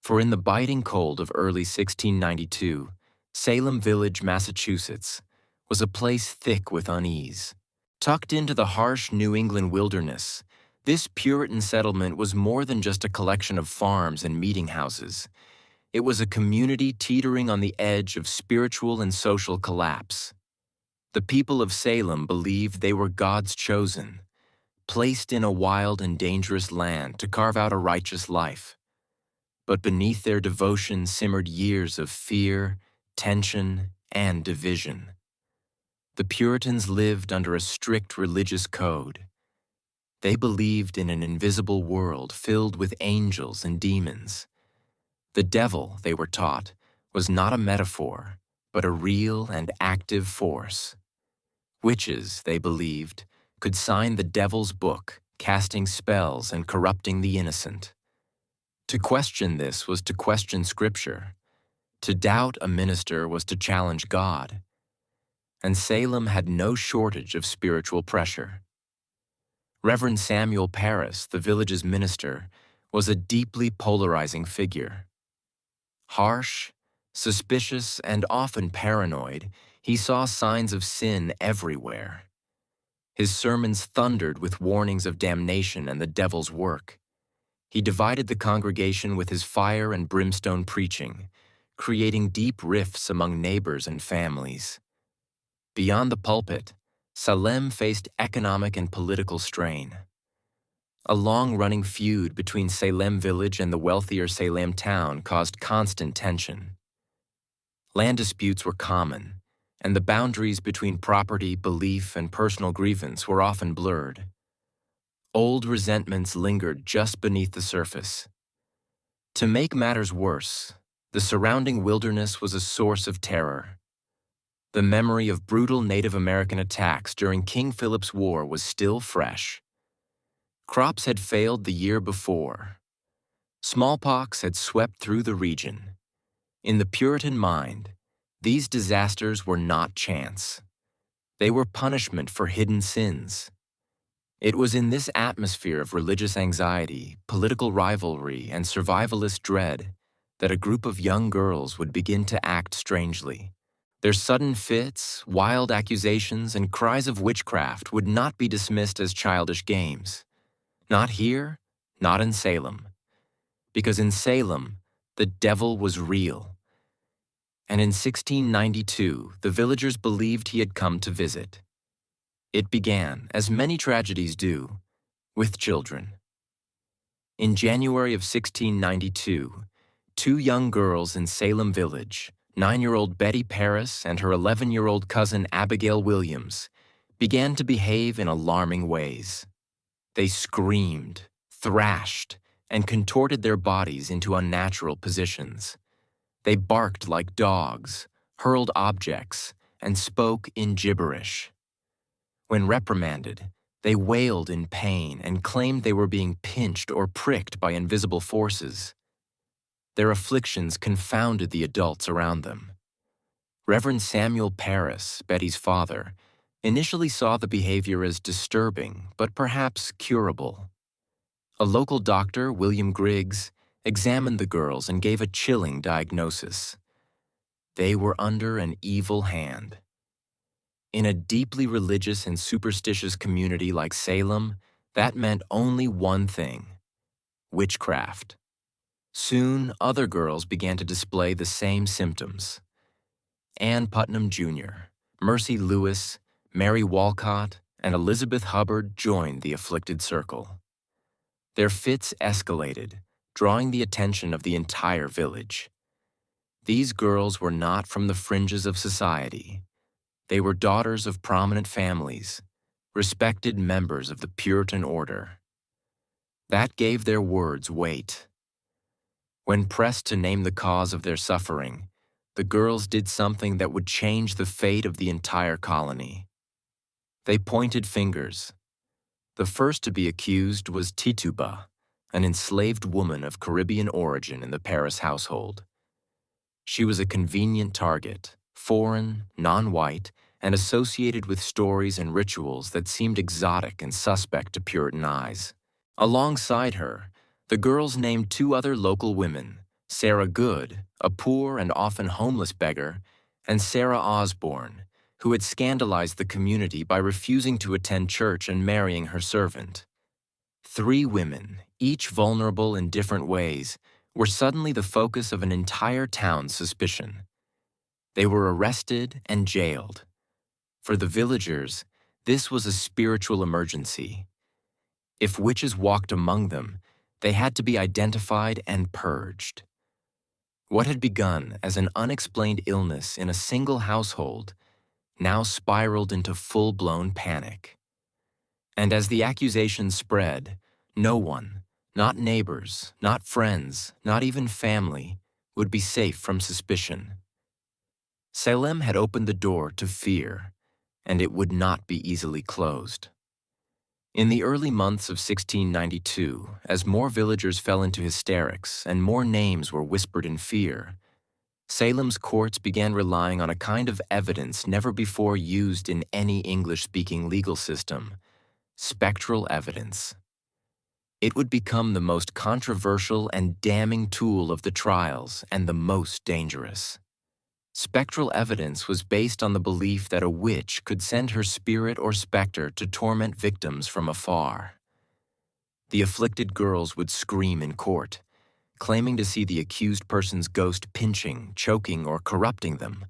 [SPEAKER 1] For in the biting cold of early 1692, Salem Village, Massachusetts, was a place thick with unease. Tucked into the harsh New England wilderness, this Puritan settlement was more than just a collection of farms and meeting houses. It was a community teetering on the edge of spiritual and social collapse. The people of Salem believed they were God's chosen, placed in a wild and dangerous land to carve out a righteous life. But beneath their devotion simmered years of fear, tension, and division. The Puritans lived under a strict religious code. They believed in an invisible world filled with angels and demons. The devil, they were taught, was not a metaphor, but a real and active force. Witches, they believed, could sign the devil's book, casting spells and corrupting the innocent. To question this was to question Scripture. To doubt a minister was to challenge God. And Salem had no shortage of spiritual pressure. Reverend Samuel Parris, the village's minister, was a deeply polarizing figure. Harsh, suspicious, and often paranoid, he saw signs of sin everywhere. His sermons thundered with warnings of damnation and the devil's work. He divided the congregation with his fire and brimstone preaching, creating deep rifts among neighbors and families. Beyond the pulpit, Salem faced economic and political strain. A long-running feud between Salem Village and the wealthier Salem town caused constant tension. Land disputes were common, and the boundaries between property, belief, and personal grievance were often blurred. Old resentments lingered just beneath the surface. To make matters worse, the surrounding wilderness was a source of terror. The memory of brutal Native American attacks during King Philip's War was still fresh. Crops had failed the year before. Smallpox had swept through the region. In the Puritan mind, these disasters were not chance. They were punishment for hidden sins. It was in this atmosphere of religious anxiety, political rivalry, and survivalist dread that a group of young girls would begin to act strangely. Their sudden fits, wild accusations, and cries of witchcraft would not be dismissed as childish games. Not here, not in Salem. because in Salem, the devil was real. And in 1692, the villagers believed he had come to visit. It began, as many tragedies do, with children. In January of 1692, two young girls in Salem Village, 9-year-old Betty Paris and her 11-year-old cousin Abigail Williams, began to behave in alarming ways. They screamed, thrashed, and contorted their bodies into unnatural positions. They barked like dogs, hurled objects, and spoke in gibberish. When reprimanded, they wailed in pain and claimed they were being pinched or pricked by invisible forces. Their afflictions confounded the adults around them. Reverend Samuel Paris, Betty's father, initially saw the behavior as disturbing, but perhaps curable. A local doctor, William Griggs, examined the girls and gave a chilling diagnosis. They were under an evil hand. In a deeply religious and superstitious community like Salem, that meant only one thing: witchcraft. Soon, other girls began to display the same symptoms. Ann Putnam Jr., Mercy Lewis, Mary Walcott, and Elizabeth Hubbard joined the afflicted circle. Their fits escalated, drawing the attention of the entire village. These girls were not from the fringes of society. They were daughters of prominent families, respected members of the Puritan order. That gave their words weight. When pressed to name the cause of their suffering, the girls did something that would change the fate of the entire colony. They pointed fingers. The first to be accused was Tituba, an enslaved woman of Caribbean origin in the Paris household. She was a convenient target, foreign, non-white, and associated with stories and rituals that seemed exotic and suspect to Puritan eyes. Alongside her, the girls named two other local women, Sarah Good, a poor and often homeless beggar, and Sarah Osborne, who had scandalized the community by refusing to attend church and marrying her servant. 3 women, each vulnerable in different ways, were suddenly the focus of an entire town's suspicion. They were arrested and jailed. For the villagers, this was a spiritual emergency. If witches walked among them, they had to be identified and purged. What had begun as an unexplained illness in a single household now spiraled into full-blown panic. And as the accusations spread, no one, not neighbors, not friends, not even family, would be safe from suspicion. Salem had opened the door to fear, and it would not be easily closed. In the early months of 1692, as more villagers fell into hysterics and more names were whispered in fear, Salem's courts began relying on a kind of evidence never before used in any English-speaking legal system: spectral evidence. It would become the most controversial and damning tool of the trials and the most dangerous. Spectral evidence was based on the belief that a witch could send her spirit or specter to torment victims from afar. The afflicted girls would scream in court, claiming to see the accused person's ghost pinching, choking, or corrupting them,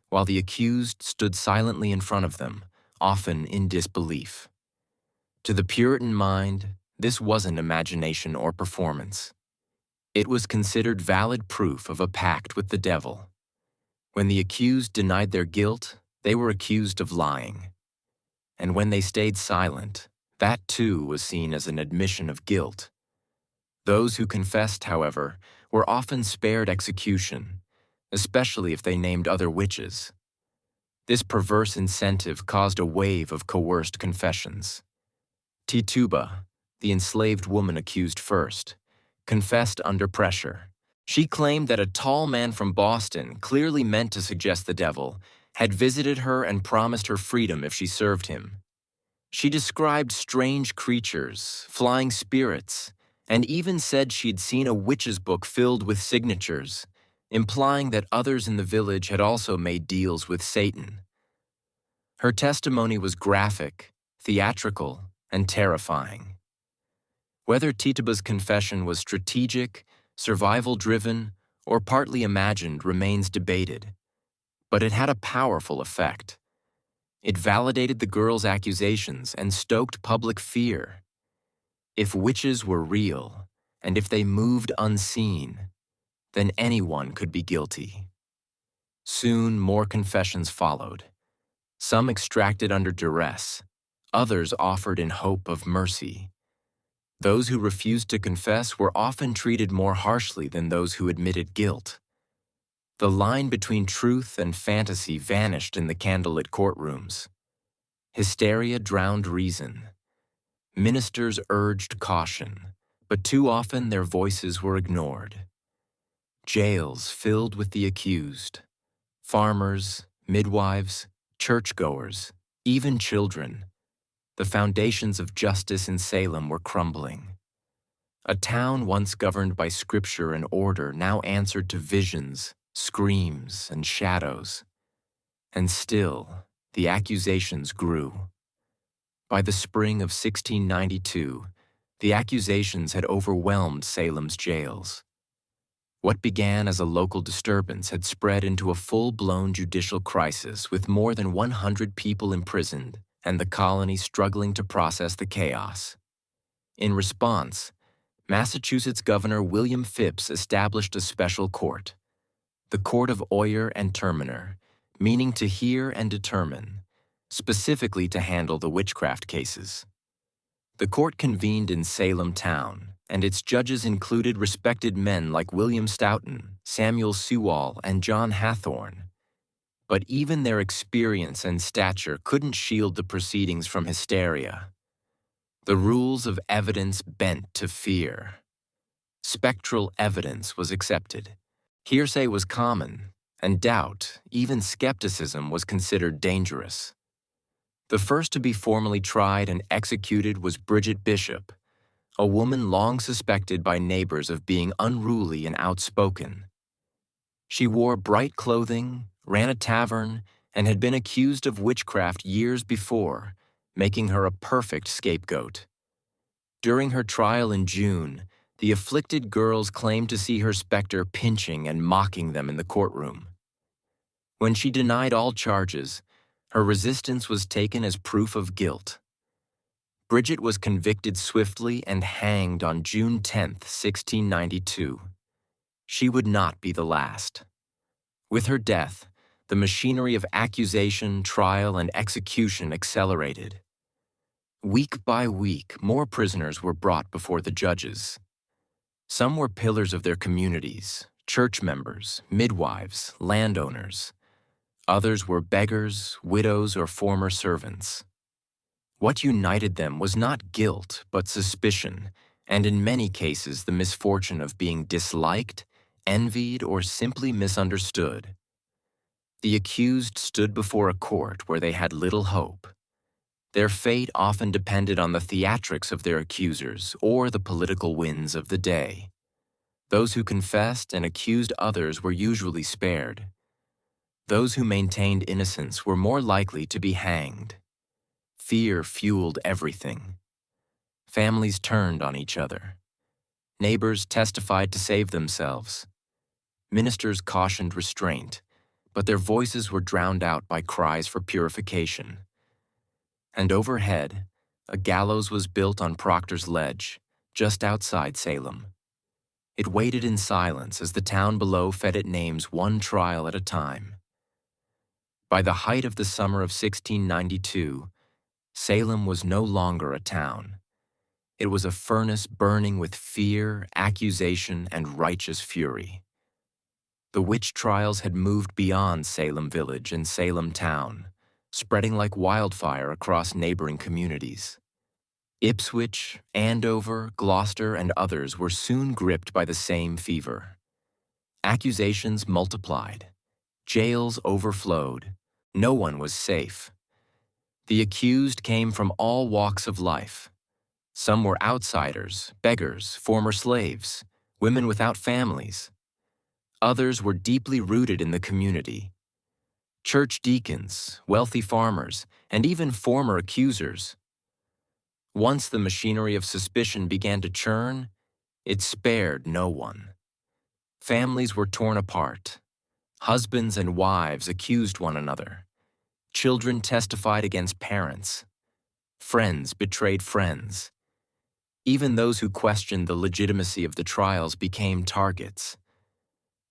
[SPEAKER 1] while the accused stood silently in front of them, often in disbelief. To the Puritan mind, this wasn't imagination or performance. It was considered valid proof of a pact with the devil. When the accused denied their guilt, they were accused of lying. And when they stayed silent, that too was seen as an admission of guilt. Those who confessed, however, were often spared execution, especially if they named other witches. This perverse incentive caused a wave of coerced confessions. Tituba, the enslaved woman accused first, confessed under pressure. She claimed that a tall man from Boston, clearly meant to suggest the devil, had visited her and promised her freedom if she served him. She described strange creatures, flying spirits, and even said she'd seen a witch's book filled with signatures, implying that others in the village had also made deals with Satan. Her testimony was graphic, theatrical, and terrifying. Whether Tituba's confession was strategic, survival-driven, or partly imagined remains debated, but it had a powerful effect. It validated the girls' accusations and stoked public fear. If witches were real, and if they moved unseen, then anyone could be guilty. Soon, more confessions followed. Some extracted under duress, others offered in hope of mercy. Those who refused to confess were often treated more harshly than those who admitted guilt. The line between truth and fantasy vanished in the candlelit courtrooms. Hysteria drowned reason. Ministers urged caution, but too often their voices were ignored. Jails filled with the accused. Farmers, midwives, churchgoers, even children. The foundations of justice in Salem were crumbling. A town once governed by scripture and order now answered to visions, screams, and shadows. And still, the accusations grew. By the spring of 1692, the accusations had overwhelmed Salem's jails. What began as a local disturbance had spread into a full-blown judicial crisis with more than 100 people imprisoned and the colony struggling to process the chaos. In response, Massachusetts Governor William Phips established a special court, the Court of Oyer and Terminer, meaning to hear and determine, specifically to handle the witchcraft cases. The court convened in Salem town, and its judges included respected men like William Stoughton, Samuel Sewall, and John Hathorne. But even their experience and stature couldn't shield the proceedings from hysteria. The rules of evidence bent to fear. Spectral evidence was accepted. Hearsay was common, and doubt, even skepticism, was considered dangerous. The first to be formally tried and executed was Bridget Bishop, a woman long suspected by neighbors of being unruly and outspoken. She wore bright clothing, ran a tavern, and had been accused of witchcraft years before, making her a perfect scapegoat. During her trial in June, the afflicted girls claimed to see her specter pinching and mocking them in the courtroom. When she denied all charges, her resistance was taken as proof of guilt. Bridget was convicted swiftly and hanged on June 10, 1692. She would not be the last. With her death, the machinery of accusation, trial, and execution accelerated. Week by week, more prisoners were brought before the judges. Some were pillars of their communities, church members, midwives, landowners. Others were beggars, widows, or former servants. What united them was not guilt, but suspicion, and in many cases the misfortune of being disliked, envied, or simply misunderstood. The accused stood before a court where they had little hope. Their fate often depended on the theatrics of their accusers or the political winds of the day. Those who confessed and accused others were usually spared. Those who maintained innocence were more likely to be hanged. Fear fueled everything. Families turned on each other. Neighbors testified to save themselves. Ministers cautioned restraint, but their voices were drowned out by cries for purification. And overhead, a gallows was built on Proctor's Ledge, just outside Salem. It waited in silence as the town below fed it names one trial at a time. By the height of the summer of 1692, Salem was no longer a town. It was a furnace burning with fear, accusation, and righteous fury. The witch trials had moved beyond Salem Village and Salem Town, spreading like wildfire across neighboring communities. Ipswich, Andover, Gloucester, and others were soon gripped by the same fever. Accusations multiplied. Jails overflowed. No one was safe. The accused came from all walks of life. Some were outsiders, beggars, former slaves, women without families. Others were deeply rooted in the community. Church deacons, wealthy farmers, and even former accusers. Once the machinery of suspicion began to churn, it spared no one. Families were torn apart. Husbands and wives accused one another. Children testified against parents. Friends betrayed friends. Even those who questioned the legitimacy of the trials became targets.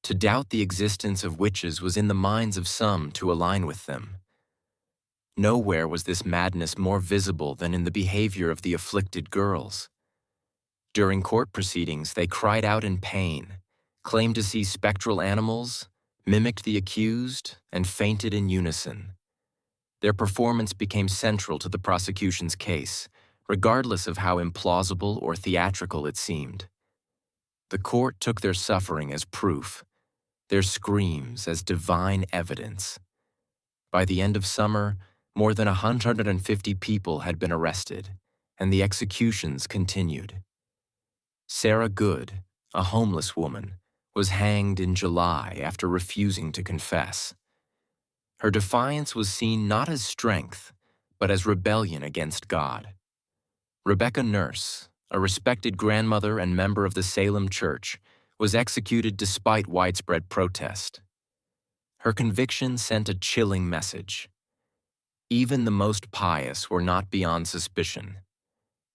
[SPEAKER 1] To doubt the existence of witches was in the minds of some to align with them. Nowhere was this madness more visible than in the behavior of the afflicted girls. During court proceedings, they cried out in pain, claimed to see spectral animals, mimicked the accused, and fainted in unison. Their performance became central to the prosecution's case, regardless of how implausible or theatrical it seemed. The court took their suffering as proof, their screams as divine evidence. By the end of summer, more than 150 people had been arrested, and the executions continued. Sarah Good, a homeless woman, was hanged in July after refusing to confess. Her defiance was seen not as strength, but as rebellion against God. Rebecca Nurse, a respected grandmother and member of the Salem Church, was executed despite widespread protest. Her conviction sent a chilling message. Even the most pious were not beyond suspicion.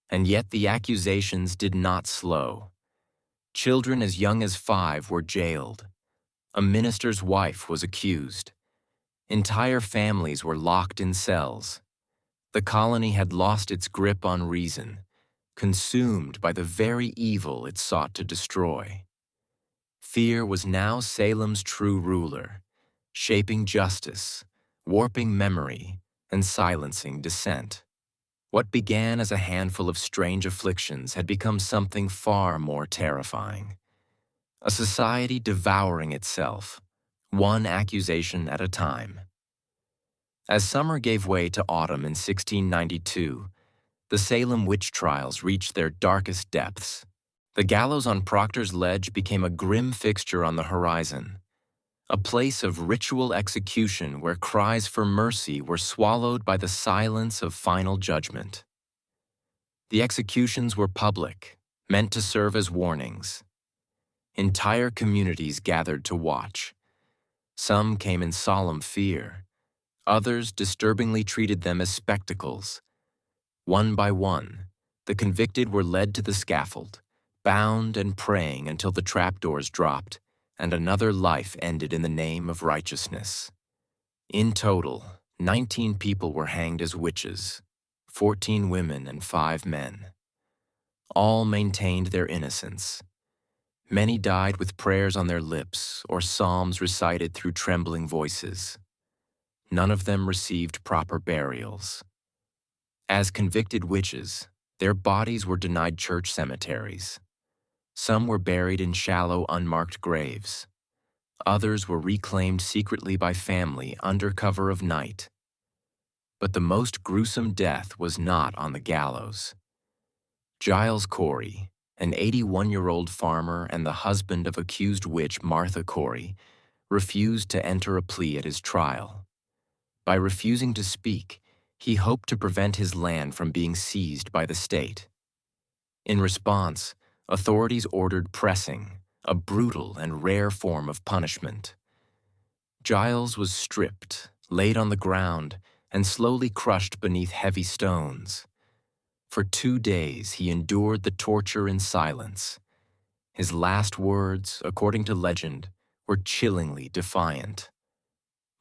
[SPEAKER 1] And yet the accusations did not slow. Children as young as 5 were jailed. A minister's wife was accused. Entire families were locked in cells. The colony had lost its grip on reason, consumed by the very evil it sought to destroy. Fear was now Salem's true ruler, shaping justice, warping memory, and silencing dissent. What began as a handful of strange afflictions had become something far more terrifying. A society devouring itself, one accusation at a time. As summer gave way to autumn in 1692, the Salem Witch Trials reached their darkest depths. The gallows on Proctor's Ledge became a grim fixture on the horizon, a place of ritual execution where cries for mercy were swallowed by the silence of final judgment. The executions were public, meant to serve as warnings. Entire communities gathered to watch. Some came in solemn fear. Others disturbingly treated them as spectacles. One by one, the convicted were led to the scaffold, bound and praying until the trapdoors dropped and another life ended in the name of righteousness. In total, 19 people were hanged as witches, 14 women and 5 men. All maintained their innocence. Many died with prayers on their lips or psalms recited through trembling voices. None of them received proper burials. As convicted witches, their bodies were denied church cemeteries. Some were buried in shallow, unmarked graves. Others were reclaimed secretly by family under cover of night. But the most gruesome death was not on the gallows. Giles Corey, an 81-year-old farmer and the husband of accused witch Martha Corey, refused to enter a plea at his trial. By refusing to speak, he hoped to prevent his land from being seized by the state. In response, authorities ordered pressing, a brutal and rare form of punishment. Giles was stripped, laid on the ground, and slowly crushed beneath heavy stones. For 2 days he endured the torture in silence. His last words, according to legend, were chillingly defiant.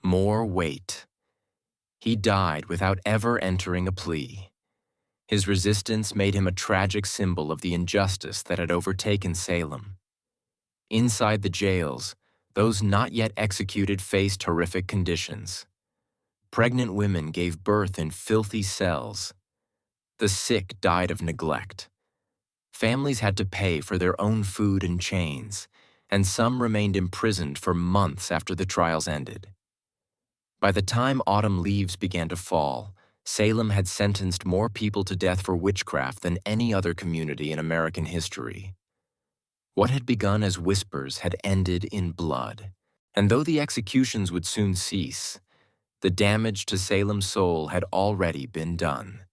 [SPEAKER 1] More weight. He died without ever entering a plea. His resistance made him a tragic symbol of the injustice that had overtaken Salem. Inside the jails, those not yet executed faced horrific conditions. Pregnant women gave birth in filthy cells. The sick died of neglect. Families had to pay for their own food in chains, and some remained imprisoned for months after the trials ended. By the time autumn leaves began to fall, Salem had sentenced more people to death for witchcraft than any other community in American history. What had begun as whispers had ended in blood, and though the executions would soon cease, the damage to Salem's soul had already been done.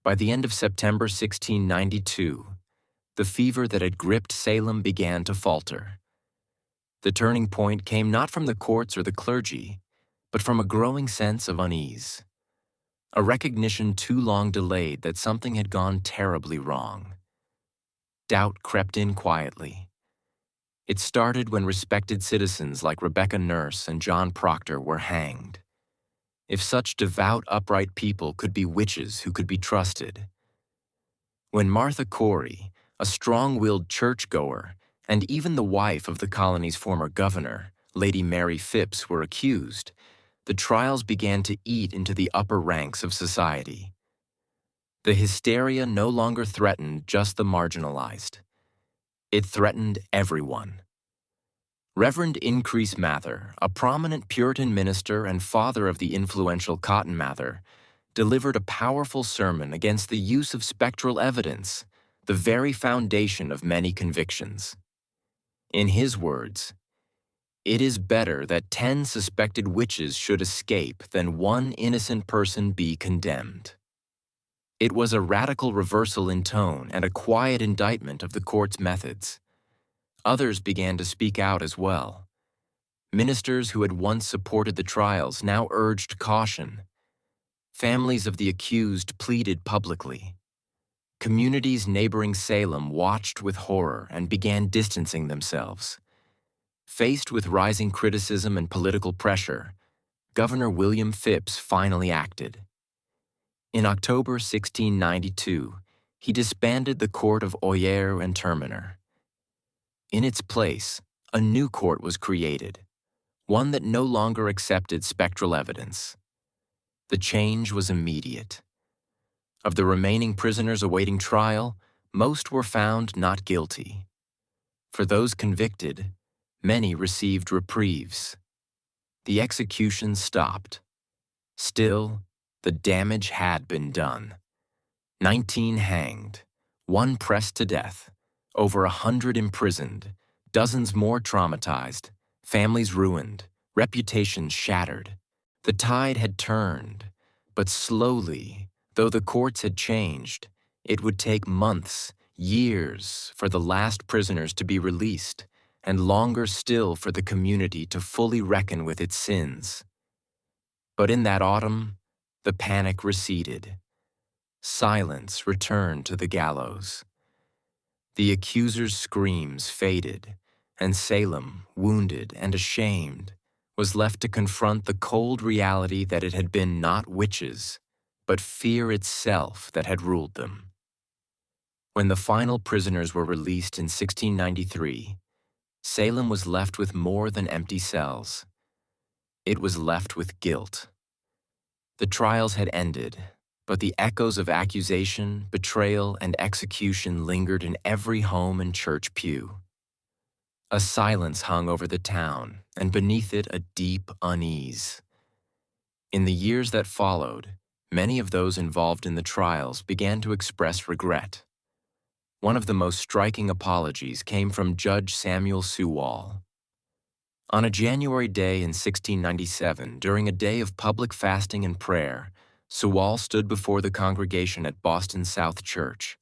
[SPEAKER 1] By the end of September 1692, the fever that had gripped Salem began to falter. The turning point came not from the courts or the clergy, but from a growing sense of unease, a recognition too long delayed that something had gone terribly wrong. Doubt crept in quietly. It started when respected citizens like Rebecca Nurse and John Proctor were hanged. If such devout, upright people could be witches who could be trusted. When Martha Corey, a strong-willed churchgoer, and even the wife of the colony's former governor, Lady Mary Phipps, were accused, the trials began to eat into the upper ranks of society. The hysteria no longer threatened just the marginalized. It threatened everyone. Reverend Increase Mather, a prominent Puritan minister and father of the influential Cotton Mather, delivered a powerful sermon against the use of spectral evidence, the very foundation of many convictions. In his words, "It is better that 10 suspected witches should escape than one innocent person be condemned." It was a radical reversal in tone and a quiet indictment of the court's methods. Others began to speak out as well. Ministers who had once supported the trials now urged caution. Families of the accused pleaded publicly. Communities neighboring Salem watched with horror and began distancing themselves. Faced with rising criticism and political pressure, Governor William Phipps finally acted. In October 1692, he disbanded the court of Oyer and Terminer. In its place, a new court was created, one that no longer accepted spectral evidence. The change was immediate. Of the remaining prisoners awaiting trial, most were found not guilty. For those convicted, many received reprieves. The execution stopped. Still, the damage had been done. 19 hanged, 1 pressed to death, over 100 imprisoned, dozens more traumatized, families ruined, reputations shattered. The tide had turned, but slowly, though the courts had changed, it would take months, years for the last prisoners to be released, and longer still for the community to fully reckon with its sins. But in that autumn, the panic receded. Silence returned to the gallows. The accuser's screams faded, and Salem, wounded and ashamed, was left to confront the cold reality that it had been not witches, but fear itself that had ruled them. When the final prisoners were released in 1693, Salem was left with more than empty cells. It was left with guilt. The trials had ended, but the echoes of accusation, betrayal, and execution lingered in every home and church pew. A silence hung over the town, and beneath it a deep unease. In the years that followed, many of those involved in the trials began to express regret. One of the most striking apologies came from Judge Samuel Sewall. On a January day in 1697, during a day of public fasting and prayer, Sewall stood before the congregation at Boston South Church.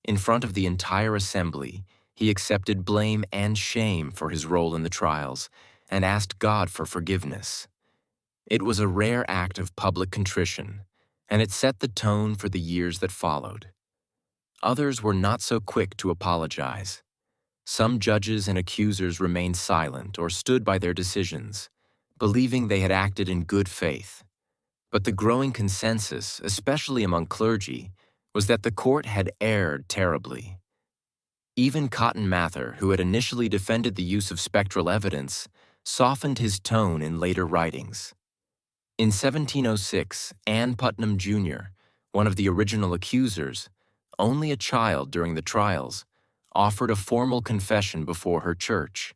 [SPEAKER 1] In front of the entire assembly, he accepted blame and shame for his role in the trials and asked God for forgiveness. It was a rare act of public contrition, and it set the tone for the years that followed. Others were not so quick to apologize. Some judges and accusers remained silent or stood by their decisions, believing they had acted in good faith. But the growing consensus, especially among clergy, was that the court had erred terribly. Even Cotton Mather, who had initially defended the use of spectral evidence, softened his tone in later writings. In 1706, Ann Putnam Jr., one of the original accusers, only a child during the trials, offered a formal confession before her church.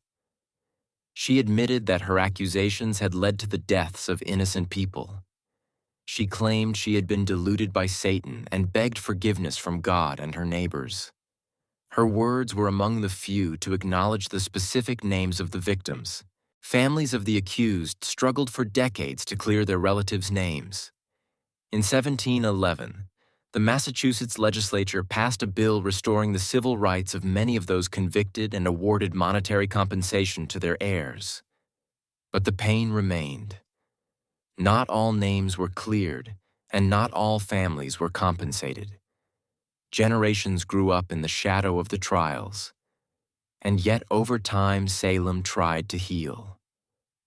[SPEAKER 1] She admitted that her accusations had led to the deaths of innocent people. She claimed she had been deluded by Satan and begged forgiveness from God and her neighbors. Her words were among the few to acknowledge the specific names of the victims. Families of the accused struggled for decades to clear their relatives' names. In 1711, The Massachusetts legislature passed a bill restoring the civil rights of many of those convicted and awarded monetary compensation to their heirs. But the pain remained. Not all names were cleared, and not all families were compensated. Generations grew up in the shadow of the trials, and yet over time Salem tried to heal.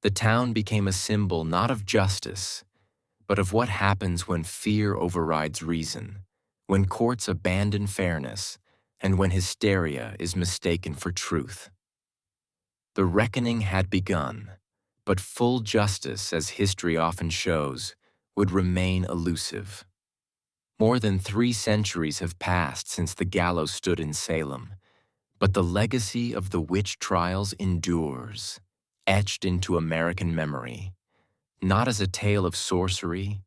[SPEAKER 1] The town became a symbol not of justice, but of what happens when fear overrides reason, when courts abandon fairness, and when hysteria is mistaken for truth. The reckoning had begun, but full justice, as history often shows, would remain elusive. More than 3 centuries have passed since the gallows stood in Salem, but the legacy of the witch trials endures, etched into American memory, not as a tale of sorcery,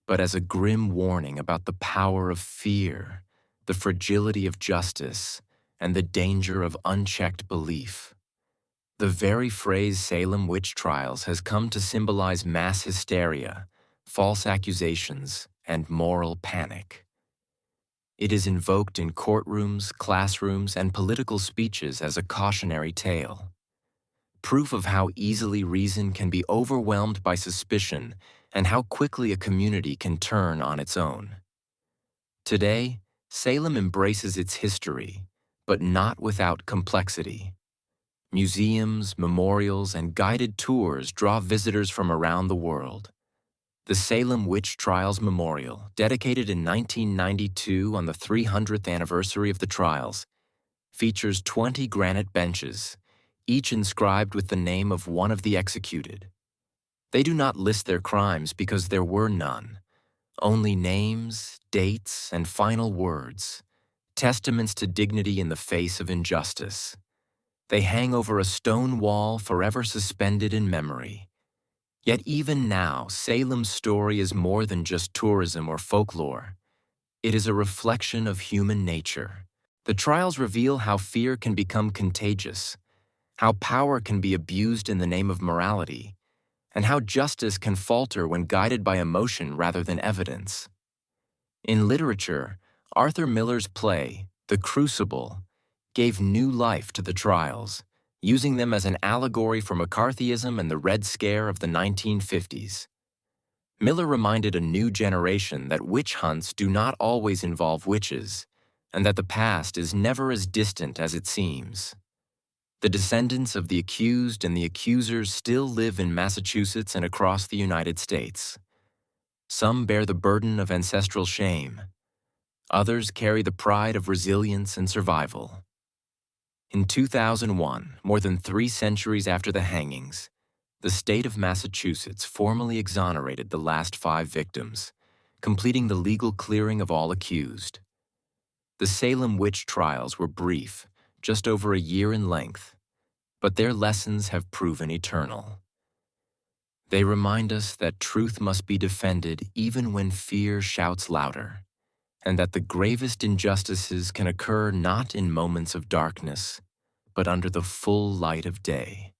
[SPEAKER 1] but as a grim warning about the power of fear, the fragility of justice, and the danger of unchecked belief. The very phrase Salem Witch Trials has come to symbolize mass hysteria, false accusations, and moral panic. It is invoked in courtrooms, classrooms, and political speeches as a cautionary tale. Proof of how easily reason can be overwhelmed by suspicion and how quickly a community can turn on its own. Today, Salem embraces its history, but not without complexity. Museums, memorials, and guided tours draw visitors from around the world. The Salem Witch Trials Memorial, dedicated in 1992 on the 300th anniversary of the trials, features 20 granite benches, each inscribed with the name of one of the executed. They do not list their crimes because there were none, only names, dates, and final words, testaments to dignity in the face of injustice. They hang over a stone wall forever suspended in memory. Yet even now, Salem's story is more than just tourism or folklore. It is a reflection of human nature. The trials reveal how fear can become contagious, how power can be abused in the name of morality, and how justice can falter when guided by emotion rather than evidence. In literature, Arthur Miller's play, The Crucible, gave new life to the trials, using them as an allegory for McCarthyism and the Red Scare of the 1950s. Miller reminded a new generation that witch hunts do not always involve witches, and that the past is never as distant as it seems. The descendants of the accused and the accusers still live in Massachusetts and across the United States. Some bear the burden of ancestral shame. Others carry the pride of resilience and survival. In 2001, more than 3 centuries after the hangings, the state of Massachusetts formally exonerated the last 5 victims, completing the legal clearing of all accused. The Salem witch trials were brief, just over a year in length, but their lessons have proven eternal. They remind us that truth must be defended even when fear shouts louder, and that the gravest injustices can occur not in moments of darkness, but under the full light of day.